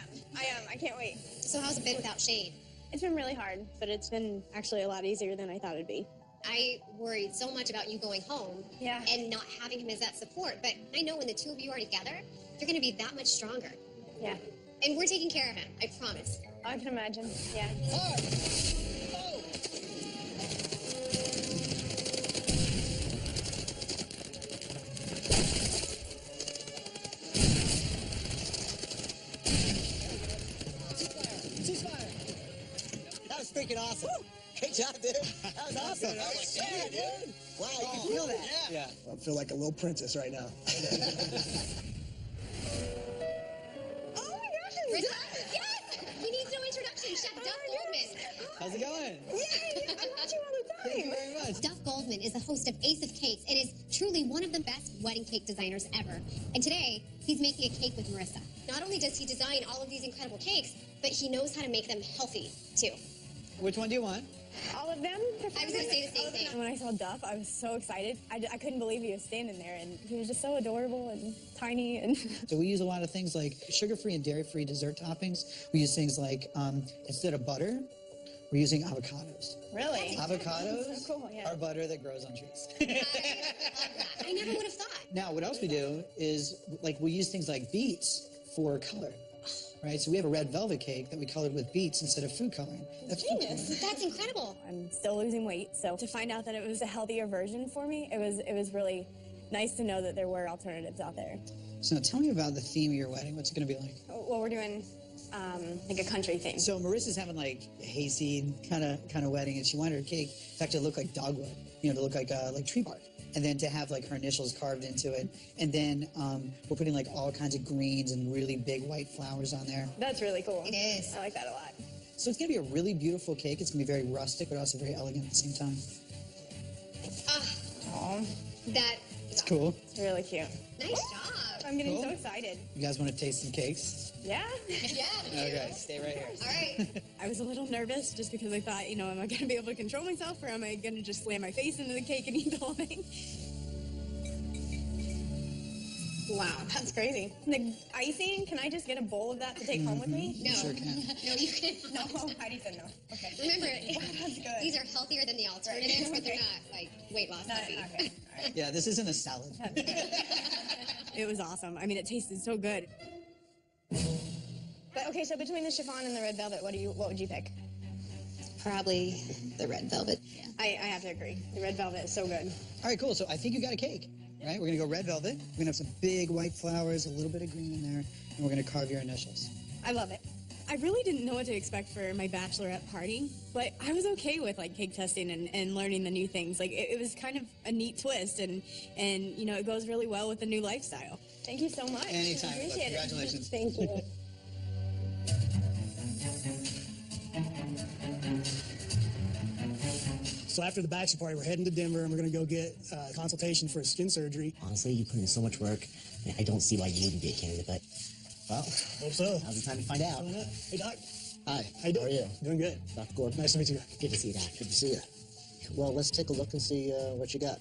[SPEAKER 2] am. I can't wait.
[SPEAKER 3] So how's it been without Shane?
[SPEAKER 2] It's been really hard, but it's been actually a lot easier than I thought it'd be.
[SPEAKER 3] I worried so much about you going home and not having him as that support, but I know when the two of you are together, you're going to be that much stronger.
[SPEAKER 2] Yeah.
[SPEAKER 3] And we're taking care of him, I promise.
[SPEAKER 2] I can imagine. Yeah.
[SPEAKER 1] That was freaking awesome. Great job, dude. That was awesome. Yeah, dude. Wow, you can feel that.
[SPEAKER 6] Yeah. I feel like a little princess right now.
[SPEAKER 3] Oh my gosh, yes! We need no introduction, Chef Duff Goldman.
[SPEAKER 14] How's it going?
[SPEAKER 3] Yay! I watch you all the time.
[SPEAKER 14] Thank you very much.
[SPEAKER 3] Duff Goldman is the host of Ace of Cakes and is truly one of the best wedding cake designers ever. And today, he's making a cake with Marissa. Not only does he design all of these incredible cakes, but he knows how to make them healthy, too.
[SPEAKER 14] Which one do you want?
[SPEAKER 2] All of them?
[SPEAKER 3] I was going to say the same thing.
[SPEAKER 2] When I saw Duff, I was so excited. I couldn't believe he was standing there, and he was just so adorable and tiny. And
[SPEAKER 14] So we use a lot of things like sugar-free and dairy-free dessert toppings. We use things like, instead of butter, we're using avocados.
[SPEAKER 2] Really?
[SPEAKER 14] Avocados
[SPEAKER 2] So cool, yeah.
[SPEAKER 14] are butter that grows on trees.
[SPEAKER 3] I never would have thought.
[SPEAKER 14] Now, what else we do is, like, we use things like beets for color. Right, so we have a red velvet cake that we colored with beets instead of food coloring. That's
[SPEAKER 2] genius.
[SPEAKER 3] That's incredible.
[SPEAKER 2] I'm still losing weight, so to find out that it was a healthier version for me, it was really nice to know that there were alternatives out there.
[SPEAKER 14] So now tell me about the theme of your wedding. What's it going to be like?
[SPEAKER 2] Well, we're doing like a country thing.
[SPEAKER 14] So Marissa's having like a hayseed kind of wedding, and she wanted her cake to actually look like dogwood, to look like tree bark. And then to have like her initials carved into it. And then we're putting like all kinds of greens and really big white flowers on there.
[SPEAKER 2] That's really cool.
[SPEAKER 3] It is.
[SPEAKER 2] I like that a lot.
[SPEAKER 14] So it's going to be a really beautiful cake. It's going to be very rustic, but also very elegant at the same time.
[SPEAKER 3] It's
[SPEAKER 14] cool.
[SPEAKER 2] It's really cute.
[SPEAKER 3] Nice job.
[SPEAKER 2] I'm getting
[SPEAKER 14] Cool.
[SPEAKER 2] so excited.
[SPEAKER 14] You guys want to taste some cakes?
[SPEAKER 2] Yeah.
[SPEAKER 3] Yeah.
[SPEAKER 14] Okay, stay right here.
[SPEAKER 3] All right.
[SPEAKER 2] I was a little nervous just because I thought, am I going to be able to control myself, or am I going to just slam my face into the cake and eat the whole thing? Wow, that's crazy. The icing, can I just get a bowl of that to take home with me?
[SPEAKER 3] No.
[SPEAKER 14] Sure can.
[SPEAKER 3] No, you can.
[SPEAKER 2] No, Heidi said no. Okay.
[SPEAKER 3] Remember,
[SPEAKER 2] That's good.
[SPEAKER 3] these are healthier than the alternatives, but they're not like weight loss healthy.
[SPEAKER 2] Okay.
[SPEAKER 14] Yeah, this isn't a salad.
[SPEAKER 2] It was awesome. I mean, it tasted so good. But okay, so between the chiffon and the red velvet, what would you pick?
[SPEAKER 3] Probably the red velvet.
[SPEAKER 2] I have to agree. The red velvet is so good.
[SPEAKER 14] All right, cool. So I think you got a cake, right? We're gonna go red velvet. We're gonna have some big white flowers, a little bit of green in there, and we're gonna carve your initials.
[SPEAKER 2] I love it. I really didn't know what to expect for my bachelorette party, but I was okay with like cake testing and learning the new things. Like it was kind of a neat twist, and you know, it goes really well with the new lifestyle. Thank you so much.
[SPEAKER 14] Anytime.
[SPEAKER 2] Appreciate it.
[SPEAKER 14] Congratulations.
[SPEAKER 2] Thank you.
[SPEAKER 6] So after the bachelor party, we're heading to Denver, and we're going to go get a consultation for skin surgery.
[SPEAKER 1] Honestly, you put in so much work. I don't see why you wouldn't be a candidate, but, well,
[SPEAKER 6] Hope so.
[SPEAKER 1] now's the time to find out.
[SPEAKER 6] Hey, Doc.
[SPEAKER 1] Hi.
[SPEAKER 6] How you doing?
[SPEAKER 1] How are you?
[SPEAKER 6] Doing good.
[SPEAKER 1] Dr. Gordon.
[SPEAKER 6] Nice to meet you.
[SPEAKER 1] Good to see you, Doc. Good to see you. Well, let's take a look and see what you got.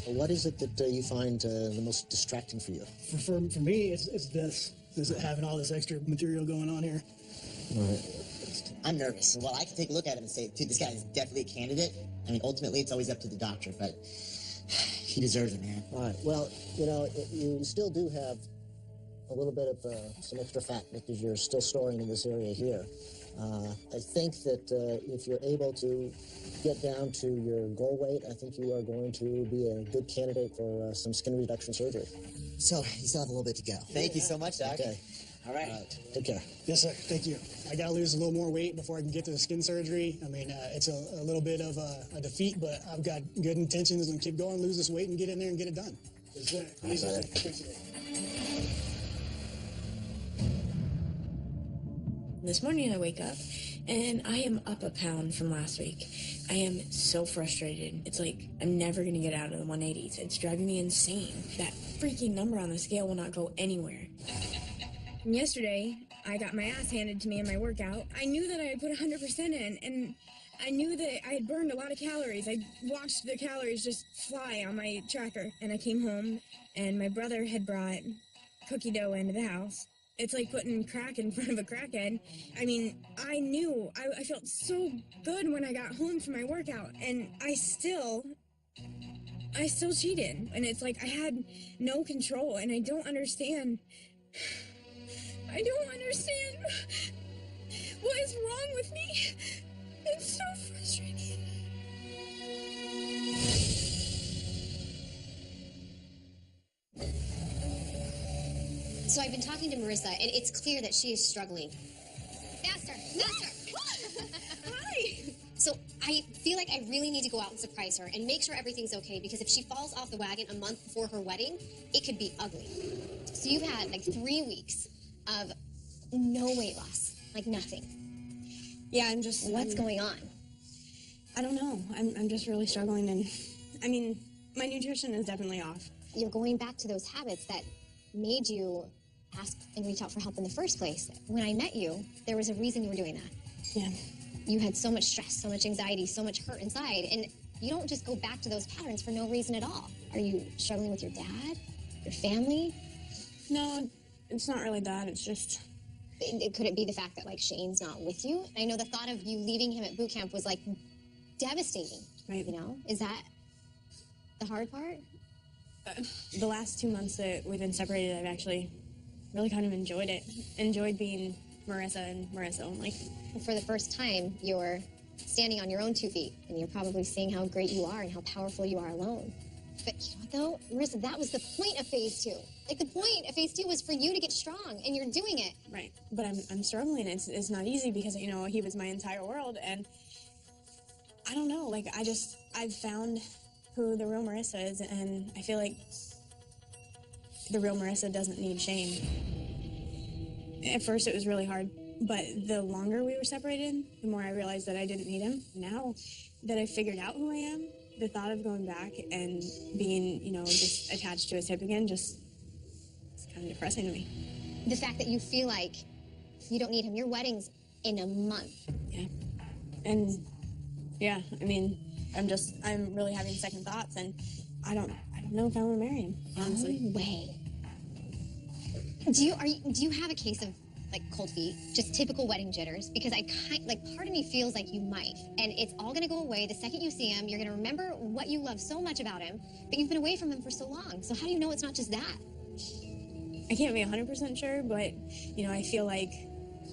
[SPEAKER 1] What is it that you find the most distracting for you?
[SPEAKER 6] For me, it's this. Is it having all this extra material going on here?
[SPEAKER 1] All right. I'm nervous. Well, I can take a look at him and say, dude, this guy is definitely a candidate. I mean, ultimately, it's always up to the doctor, but he deserves it, man. All right. Well, you know, you still do have a little bit of some extra fat because you're still storing in this area here. I think that if you're able to get down to your goal weight, I think you are going to be a good candidate for some skin reduction surgery. So, you still have a little bit to go. Thank you so much, Doc. Okay. All right. Take care.
[SPEAKER 6] Yes, sir. Thank you. I got to lose a little more weight before I can get to the skin surgery. I mean, it's a little bit of a defeat, but I've got good intentions and keep going, lose this weight, and get in there and get it done. Yes, sir. Yes, sir. Appreciate it.
[SPEAKER 15] This morning I wake up and I am up a pound from last week. I am so frustrated. It's like I'm never going to get out of the 180s. It's driving me insane. That freaking number on the scale will not go anywhere. And yesterday, I got my ass handed to me in my workout. I knew that I had put 100% in, and I knew that I had burned a lot of calories. I watched the calories just fly on my tracker. And I came home, and my brother had brought cookie dough into the house. It's like putting crack in front of a crackhead. I mean, I knew. I felt so good when I got home from my workout, and I still cheated. And it's like I had no control, and I don't understand. I don't understand what is wrong with me. It's so frustrating.
[SPEAKER 3] So I've been talking to Marissa, and it's clear that she is struggling. Faster! Hi! So I feel like I really need to go out and surprise her and make sure everything's okay, because if she falls off the wagon a month before her wedding, it could be ugly. So you've had like 3 weeks of no weight loss, like nothing.
[SPEAKER 2] Yeah, I'm just...
[SPEAKER 3] What's going on?
[SPEAKER 2] I don't know. I'm just really struggling, and I mean, my nutrition is definitely off.
[SPEAKER 3] You're going back to those habits that made you ask and reach out for help in the first place. When I met you, there was a reason you were doing that.
[SPEAKER 2] Yeah.
[SPEAKER 3] You had so much stress, so much anxiety, so much hurt inside, and you don't just go back to those patterns for no reason at all. Are you struggling with your dad? Your family?
[SPEAKER 2] No, it's not really that. It's just...
[SPEAKER 3] Could it be the fact that, like, Shane's not with you? I know the thought of you leaving him at boot camp was, like, devastating.
[SPEAKER 2] Right.
[SPEAKER 3] You know? Is that the hard part?
[SPEAKER 2] The last 2 months that we've been separated, I've actually really kind of enjoyed it. Enjoyed being Marissa and Marissa only.
[SPEAKER 3] For the first time, you're standing on your own 2 feet, and you're probably seeing how great you are and how powerful you are alone. But you know what, though? Marissa, that was the point of phase 2. Like, the point of phase 2 was for you to get strong, and you're doing it.
[SPEAKER 2] Right. But I'm struggling. It's not easy because, you know, he was my entire world, and I don't know. Like, I've found who the real Marissa is, and I feel like the real Marissa doesn't need Shane. At first, it was really hard, but the longer we were separated, the more I realized that I didn't need him. Now that I've figured out who I am, the thought of going back and being, you know, just attached to his hip again, it's kind of depressing to me.
[SPEAKER 3] The fact that you feel like you don't need him. Your wedding's in a month.
[SPEAKER 2] Yeah. And, yeah, I mean, I'm really having second thoughts, and I don't know if I want to marry him, honestly.
[SPEAKER 3] No way. Do you have a case of, like, cold feet? Just typical wedding jitters? Because part of me feels like you might. And it's all gonna go away the second you see him. You're gonna remember what you love so much about him, but you've been away from him for so long. So how do you know it's not just that?
[SPEAKER 2] I can't be 100% sure, but, you know, I feel like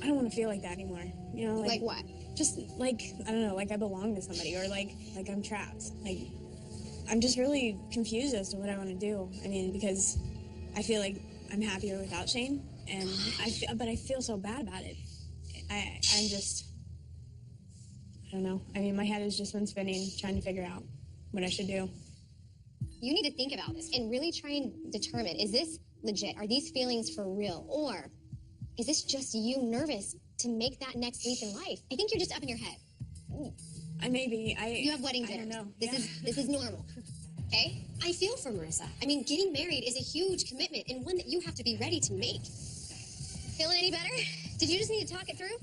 [SPEAKER 2] I don't want to feel like that anymore. You know,
[SPEAKER 3] Like what?
[SPEAKER 2] just like, I don't know, like I belong to somebody, or like I'm trapped. Like, I'm just really confused as to what I want to do. I mean, because I feel like I'm happier without Shane, and but I feel so bad about it. I don't know. I mean, my head has just been spinning, trying to figure out what I should do.
[SPEAKER 3] You need to think about this and really try and determine, is this legit? Are these feelings for real? Or is this just you nervous to make that next leap in life? I think you're just up in your head. You have wedding dinners.
[SPEAKER 2] I don't know.
[SPEAKER 3] This is normal. Okay? I feel for Marissa. I mean, getting married is a huge commitment and one that you have to be ready to make. Feeling any better? Did you just need to talk it through?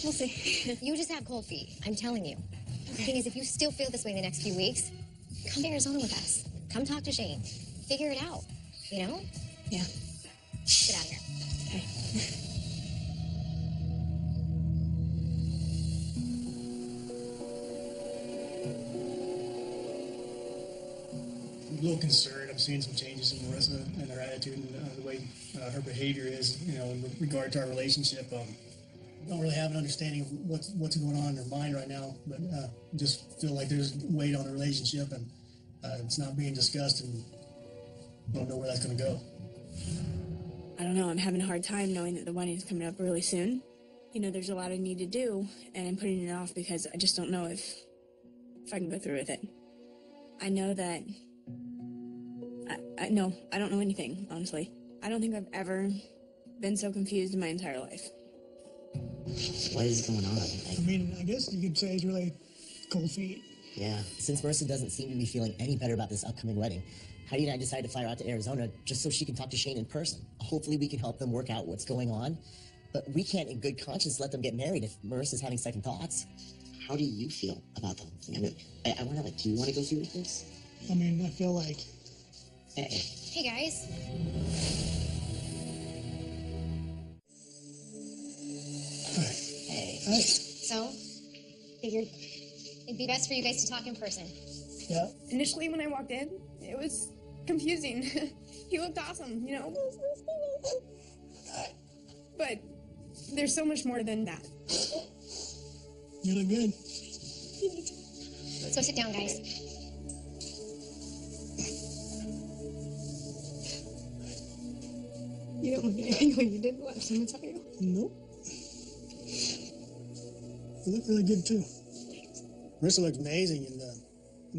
[SPEAKER 2] We'll see.
[SPEAKER 3] You just have cold feet. I'm telling you. The thing is, if you still feel this way in the next few weeks, come to Arizona with us. Come talk to Shane. Figure it out. You know?
[SPEAKER 2] Yeah.
[SPEAKER 3] Get out of here.
[SPEAKER 2] Okay.
[SPEAKER 6] I'm a little concerned. I'm seeing some changes in Marissa and her attitude and the way her behavior is, in regard to our relationship. Don't really have an understanding of what's going on in her mind right now, but just feel like there's weight on the relationship, and it's not being discussed, and don't know where that's going to go.
[SPEAKER 2] I don't know. I'm having a hard time knowing that the wedding is coming up really soon. There's a lot I need to do, and I'm putting it off because I just don't know if I can go through with it. I know that I don't know anything, honestly. I don't think I've ever been so confused in my entire life.
[SPEAKER 1] What is going on?
[SPEAKER 6] I guess you could say it's really cold feet.
[SPEAKER 1] Yeah. Since Marissa doesn't seem to be feeling any better about this upcoming wedding, Heidi and I decided to fly her out to Arizona just so she can talk to Shane in person. Hopefully we can help them work out what's going on. But we can't in good conscience let them get married if Marissa's having second thoughts. How do you feel about the whole thing? I mean, I wonder, do you want to go through with this?
[SPEAKER 6] I feel like...
[SPEAKER 3] Hey, guys.
[SPEAKER 6] Hey.
[SPEAKER 3] So, figured it'd be best for you guys to talk in person.
[SPEAKER 6] Yeah.
[SPEAKER 2] Initially, when I walked in, it was confusing. He looked awesome, But there's so much more than that.
[SPEAKER 6] You look good.
[SPEAKER 3] So sit down, guys.
[SPEAKER 2] You don't look anything like you did last time I saw you.
[SPEAKER 6] Nope. You look really good, too. Marissa looks amazing, and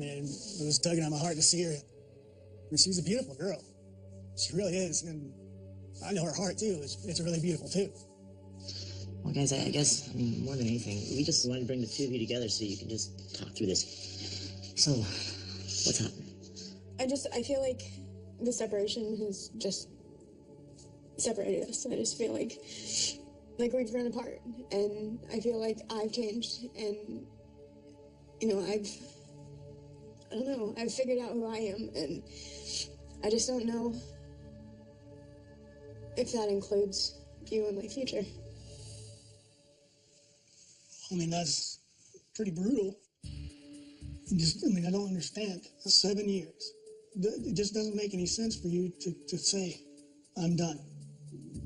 [SPEAKER 6] it was tugging at my heart to see her. She's a beautiful girl. She really is, and I know her heart, too. It's really beautiful, too.
[SPEAKER 1] Well, guys, I guess, more than anything, we just wanted to bring the two of you together so you can just talk through this. So, what's happening?
[SPEAKER 2] I feel like the separation has just separated us. I just feel like we've grown apart, and I feel like I've changed, and I've figured out who I am, and I just don't know if that includes you in my future.
[SPEAKER 6] That's pretty brutal. I don't understand. That's 7 years. It just doesn't make any sense for you to say, I'm done.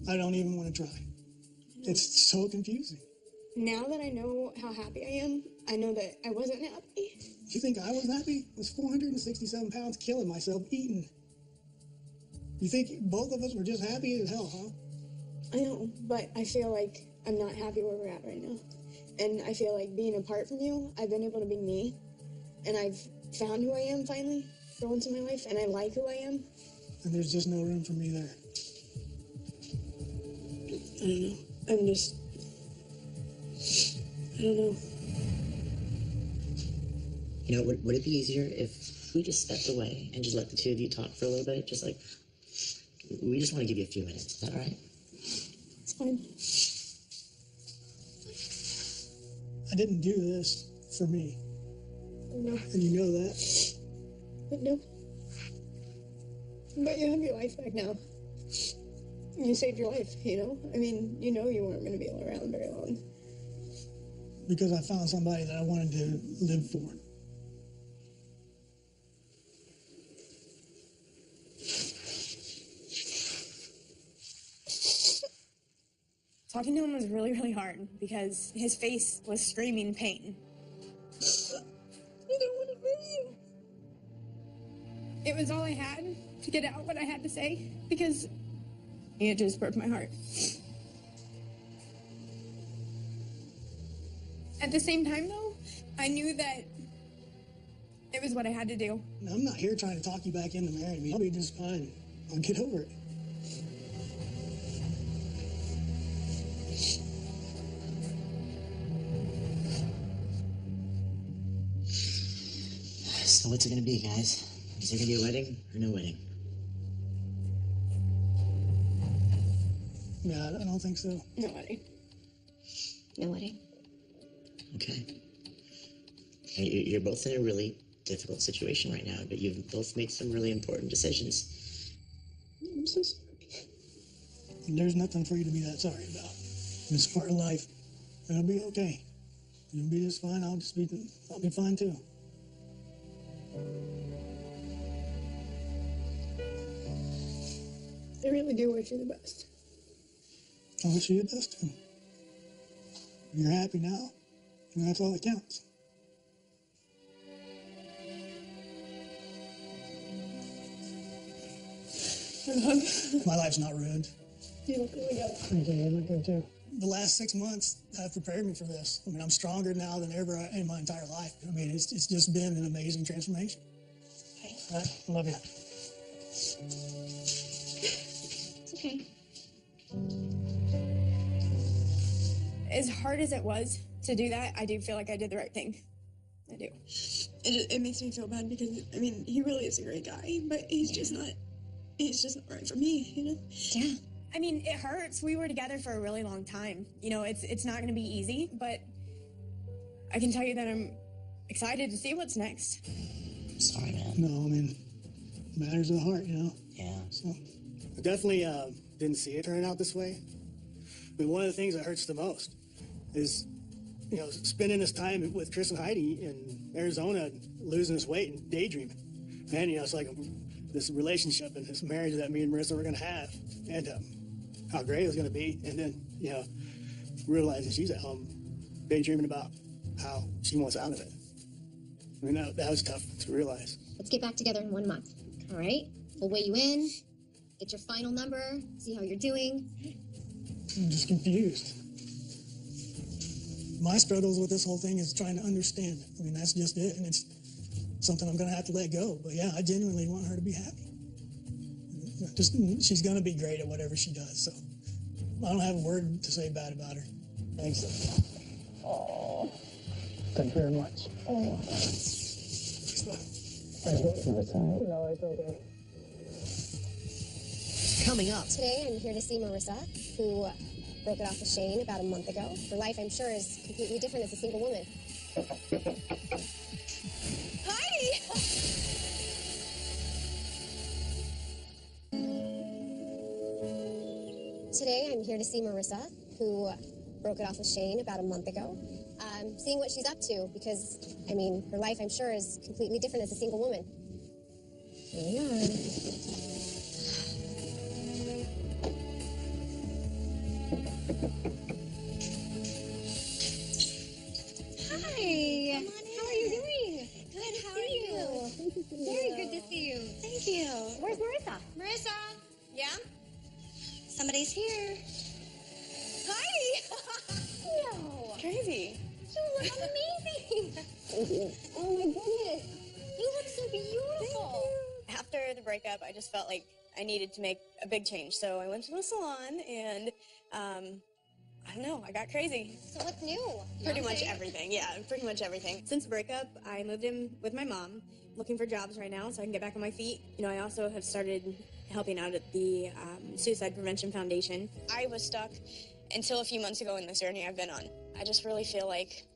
[SPEAKER 6] I don't even want to try. It's so confusing.
[SPEAKER 2] Now that I know how happy I am, I know that I wasn't happy.
[SPEAKER 6] You think I was happy? I was 467 pounds, killing myself, eating. You think both of us were just happy as hell, huh?
[SPEAKER 2] I know, but I feel like I'm not happy where we're at right now. And I feel like being apart from you, I've been able to be me. And I've found who I am finally, for once in my life, and I like who I am.
[SPEAKER 6] And there's just no room for me there.
[SPEAKER 2] I don't know. I don't know.
[SPEAKER 1] Would it be easier if we just stepped away and just let the two of you talk for a little bit? Just we just want to give you a few minutes. Is that all right?
[SPEAKER 2] It's fine.
[SPEAKER 6] I didn't do this for me.
[SPEAKER 2] No.
[SPEAKER 6] And you know that.
[SPEAKER 2] But no. But you have your life back now. You saved your life, you weren't going to be around very long.
[SPEAKER 6] Because I found somebody that I wanted to live for.
[SPEAKER 2] Talking to him was really, really hard because his face was screaming pain. I don't want to hurt you. It was all I had to get out what I had to say because it just broke my heart. At the same time, though, I knew that it was what I had to do.
[SPEAKER 6] I'm not here trying to talk you back into marrying me. I'll be just fine. I'll get over it.
[SPEAKER 1] So what's it gonna be, guys? Is there gonna be a wedding or no wedding?
[SPEAKER 6] Yeah, I don't think so.
[SPEAKER 2] No wedding.
[SPEAKER 8] No wedding.
[SPEAKER 1] Okay. You're both in a really difficult situation right now, but you've both made some really important decisions.
[SPEAKER 6] I'm so sorry. There's nothing for you to be that sorry about. It's part of life. It'll be okay. You'll be just fine. I'll be fine too.
[SPEAKER 2] I really do wish you the best.
[SPEAKER 6] I wish you the best too. You're happy now, and that's all that counts. My life's not ruined.
[SPEAKER 2] You look really good.
[SPEAKER 6] Thank you. You look good too. The last 6 months have prepared me for this. I mean, I'm stronger now than ever in my entire life. I mean, it's just been an amazing transformation.
[SPEAKER 2] Okay.
[SPEAKER 6] All right, I love you.
[SPEAKER 2] It's okay. As hard as it was to do that, I do feel like I did the right thing. I do. It makes me feel bad because, I mean, he really is a great guy, but he's just not right for me, you know?
[SPEAKER 8] Yeah.
[SPEAKER 2] I mean, it hurts. We were together for a really long time. You know, it's not going to be easy, but I can tell you that I'm excited to see what's next.
[SPEAKER 1] I'm sorry, man.
[SPEAKER 6] No, I mean, matters of the heart, you know?
[SPEAKER 1] Yeah.
[SPEAKER 6] So, I definitely didn't see it turn out this way. I mean, one of the things that hurts the most is, you know, spending this time with Chris and Heidi in Arizona, losing this weight and daydreaming. And, you know, it's like this relationship and this marriage that me and Marissa were going to have, and how great it was going to be. And then, you know, realizing she's at home daydreaming about how she wants out of it. I mean, that was tough to realize.
[SPEAKER 3] Let's get back together in 1 month, all right? We'll weigh you in, get your final number, see how you're doing.
[SPEAKER 6] I'm just confused. My struggles with this whole thing is trying to understand it. I mean, that's just it, and it's something I'm going to have to let go. But yeah, I genuinely want her to be happy. She's going to be great at whatever she does, so I don't have a word to say bad about her. Thanks. Oh, thank you very much. Oh. No, it's okay.
[SPEAKER 11] Coming up.
[SPEAKER 3] Today, I'm here to see Marissa, who broke it off with Shane about a month ago. Her life, I'm sure, is completely different as a single woman.
[SPEAKER 2] Hi!
[SPEAKER 3] Today, I'm here to see Marissa, who broke it off with Shane about a month ago. Seeing what she's up to, because, I mean, her life, I'm sure, is completely different as a single woman. Yeah. Hi. How are you doing? Good. How are you? Very good to see you.
[SPEAKER 7] Thank you.
[SPEAKER 3] Where's Marissa?
[SPEAKER 2] Marissa? Yeah?
[SPEAKER 7] Somebody's here.
[SPEAKER 2] Hi!
[SPEAKER 3] No.
[SPEAKER 2] Crazy.
[SPEAKER 3] You look amazing. Thank you. Oh my goodness. You look so beautiful.
[SPEAKER 2] After the breakup, I just felt like I needed to make a big change. So I went to the salon and, I don't know, I got crazy.
[SPEAKER 3] So what's new?
[SPEAKER 2] Pretty much everything, yeah, pretty much everything. Since the breakup, I moved in with my mom, looking for jobs right now so I can get back on my feet. You know, I also have started helping out at the Suicide Prevention Foundation. I was stuck until a few months ago in this journey I've been on. I just really feel like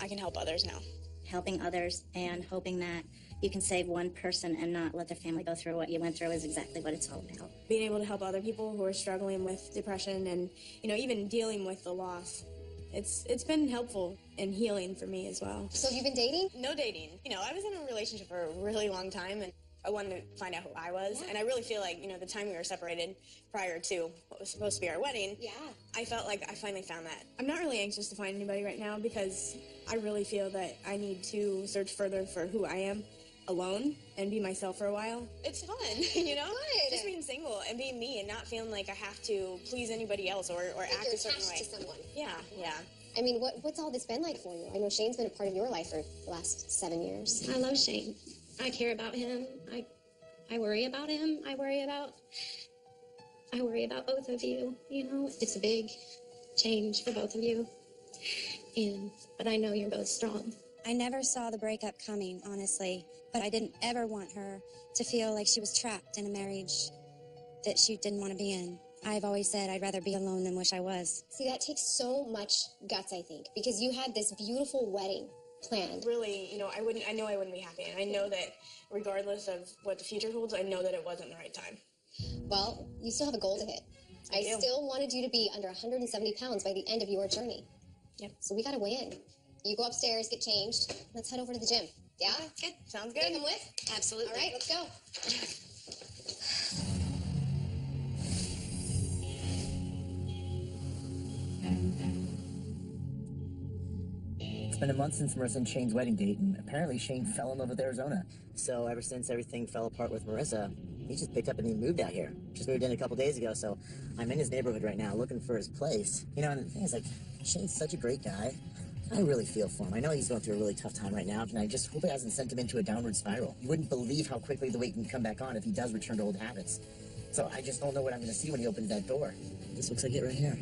[SPEAKER 2] I can help others now.
[SPEAKER 7] Helping others and hoping that you can save one person and not let their family go through what you went through is exactly what it's all about.
[SPEAKER 2] Being able to help other people who are struggling with depression and, you know, even dealing with the loss, it's been helpful and healing for me as well.
[SPEAKER 3] So have you been dating?
[SPEAKER 2] No dating. You know, I was in a relationship for a really long time, and I wanted to find out who I was, and I really feel like, you know, the time we were separated prior to what was supposed to be our wedding, I felt like I finally found that. I'm not really anxious to find anybody right now because I really feel that I need to search further for who I am alone and be myself for a while. It's fun, you know? Just being single and being me and not feeling like I have to please anybody else or act a certain way.
[SPEAKER 3] To someone.
[SPEAKER 2] Yeah.
[SPEAKER 3] I mean, what's all this been like for you? I know Shane's been a part of your life for the last 7 years.
[SPEAKER 16] I love Shane. I care about him. I worry about him. I worry about both of you. You know, it's a big change for both of you. But I know you're both strong.
[SPEAKER 7] I never saw the breakup coming, honestly, but I didn't ever want her to feel like she was trapped in a marriage that she didn't want to be in. I've always said I'd rather be alone than wish I was.
[SPEAKER 3] See, that takes so much guts, I think, because you had this beautiful wedding planned.
[SPEAKER 2] Really, you know, I know I wouldn't be happy, and I know that regardless of what the future holds, I know that it wasn't the right time.
[SPEAKER 3] Well, you still have a goal to hit. I still wanted you to be under 170 pounds by the end of your journey.
[SPEAKER 2] Yep.
[SPEAKER 3] So we got to win. You go upstairs, get changed. Let's head over to the gym. Yeah?
[SPEAKER 2] Good. Sounds good.
[SPEAKER 3] Can I come with?
[SPEAKER 8] Absolutely.
[SPEAKER 3] All right, let's go.
[SPEAKER 1] It's been a month since Marissa and Shane's wedding date, and apparently Shane fell in love with Arizona. So ever since everything fell apart with Marissa, he just picked up and he moved out here. Just moved in a couple days ago, so I'm in his neighborhood right now looking for his place. You know, and the thing is, like, Shane's such a great guy. I really feel for him. I know he's going through a really tough time right now, and I just hope it hasn't sent him into a downward spiral. You wouldn't believe how quickly the weight can come back on if he does return to old habits. So I just don't know what I'm going to see when he opens that door. This looks like it right here.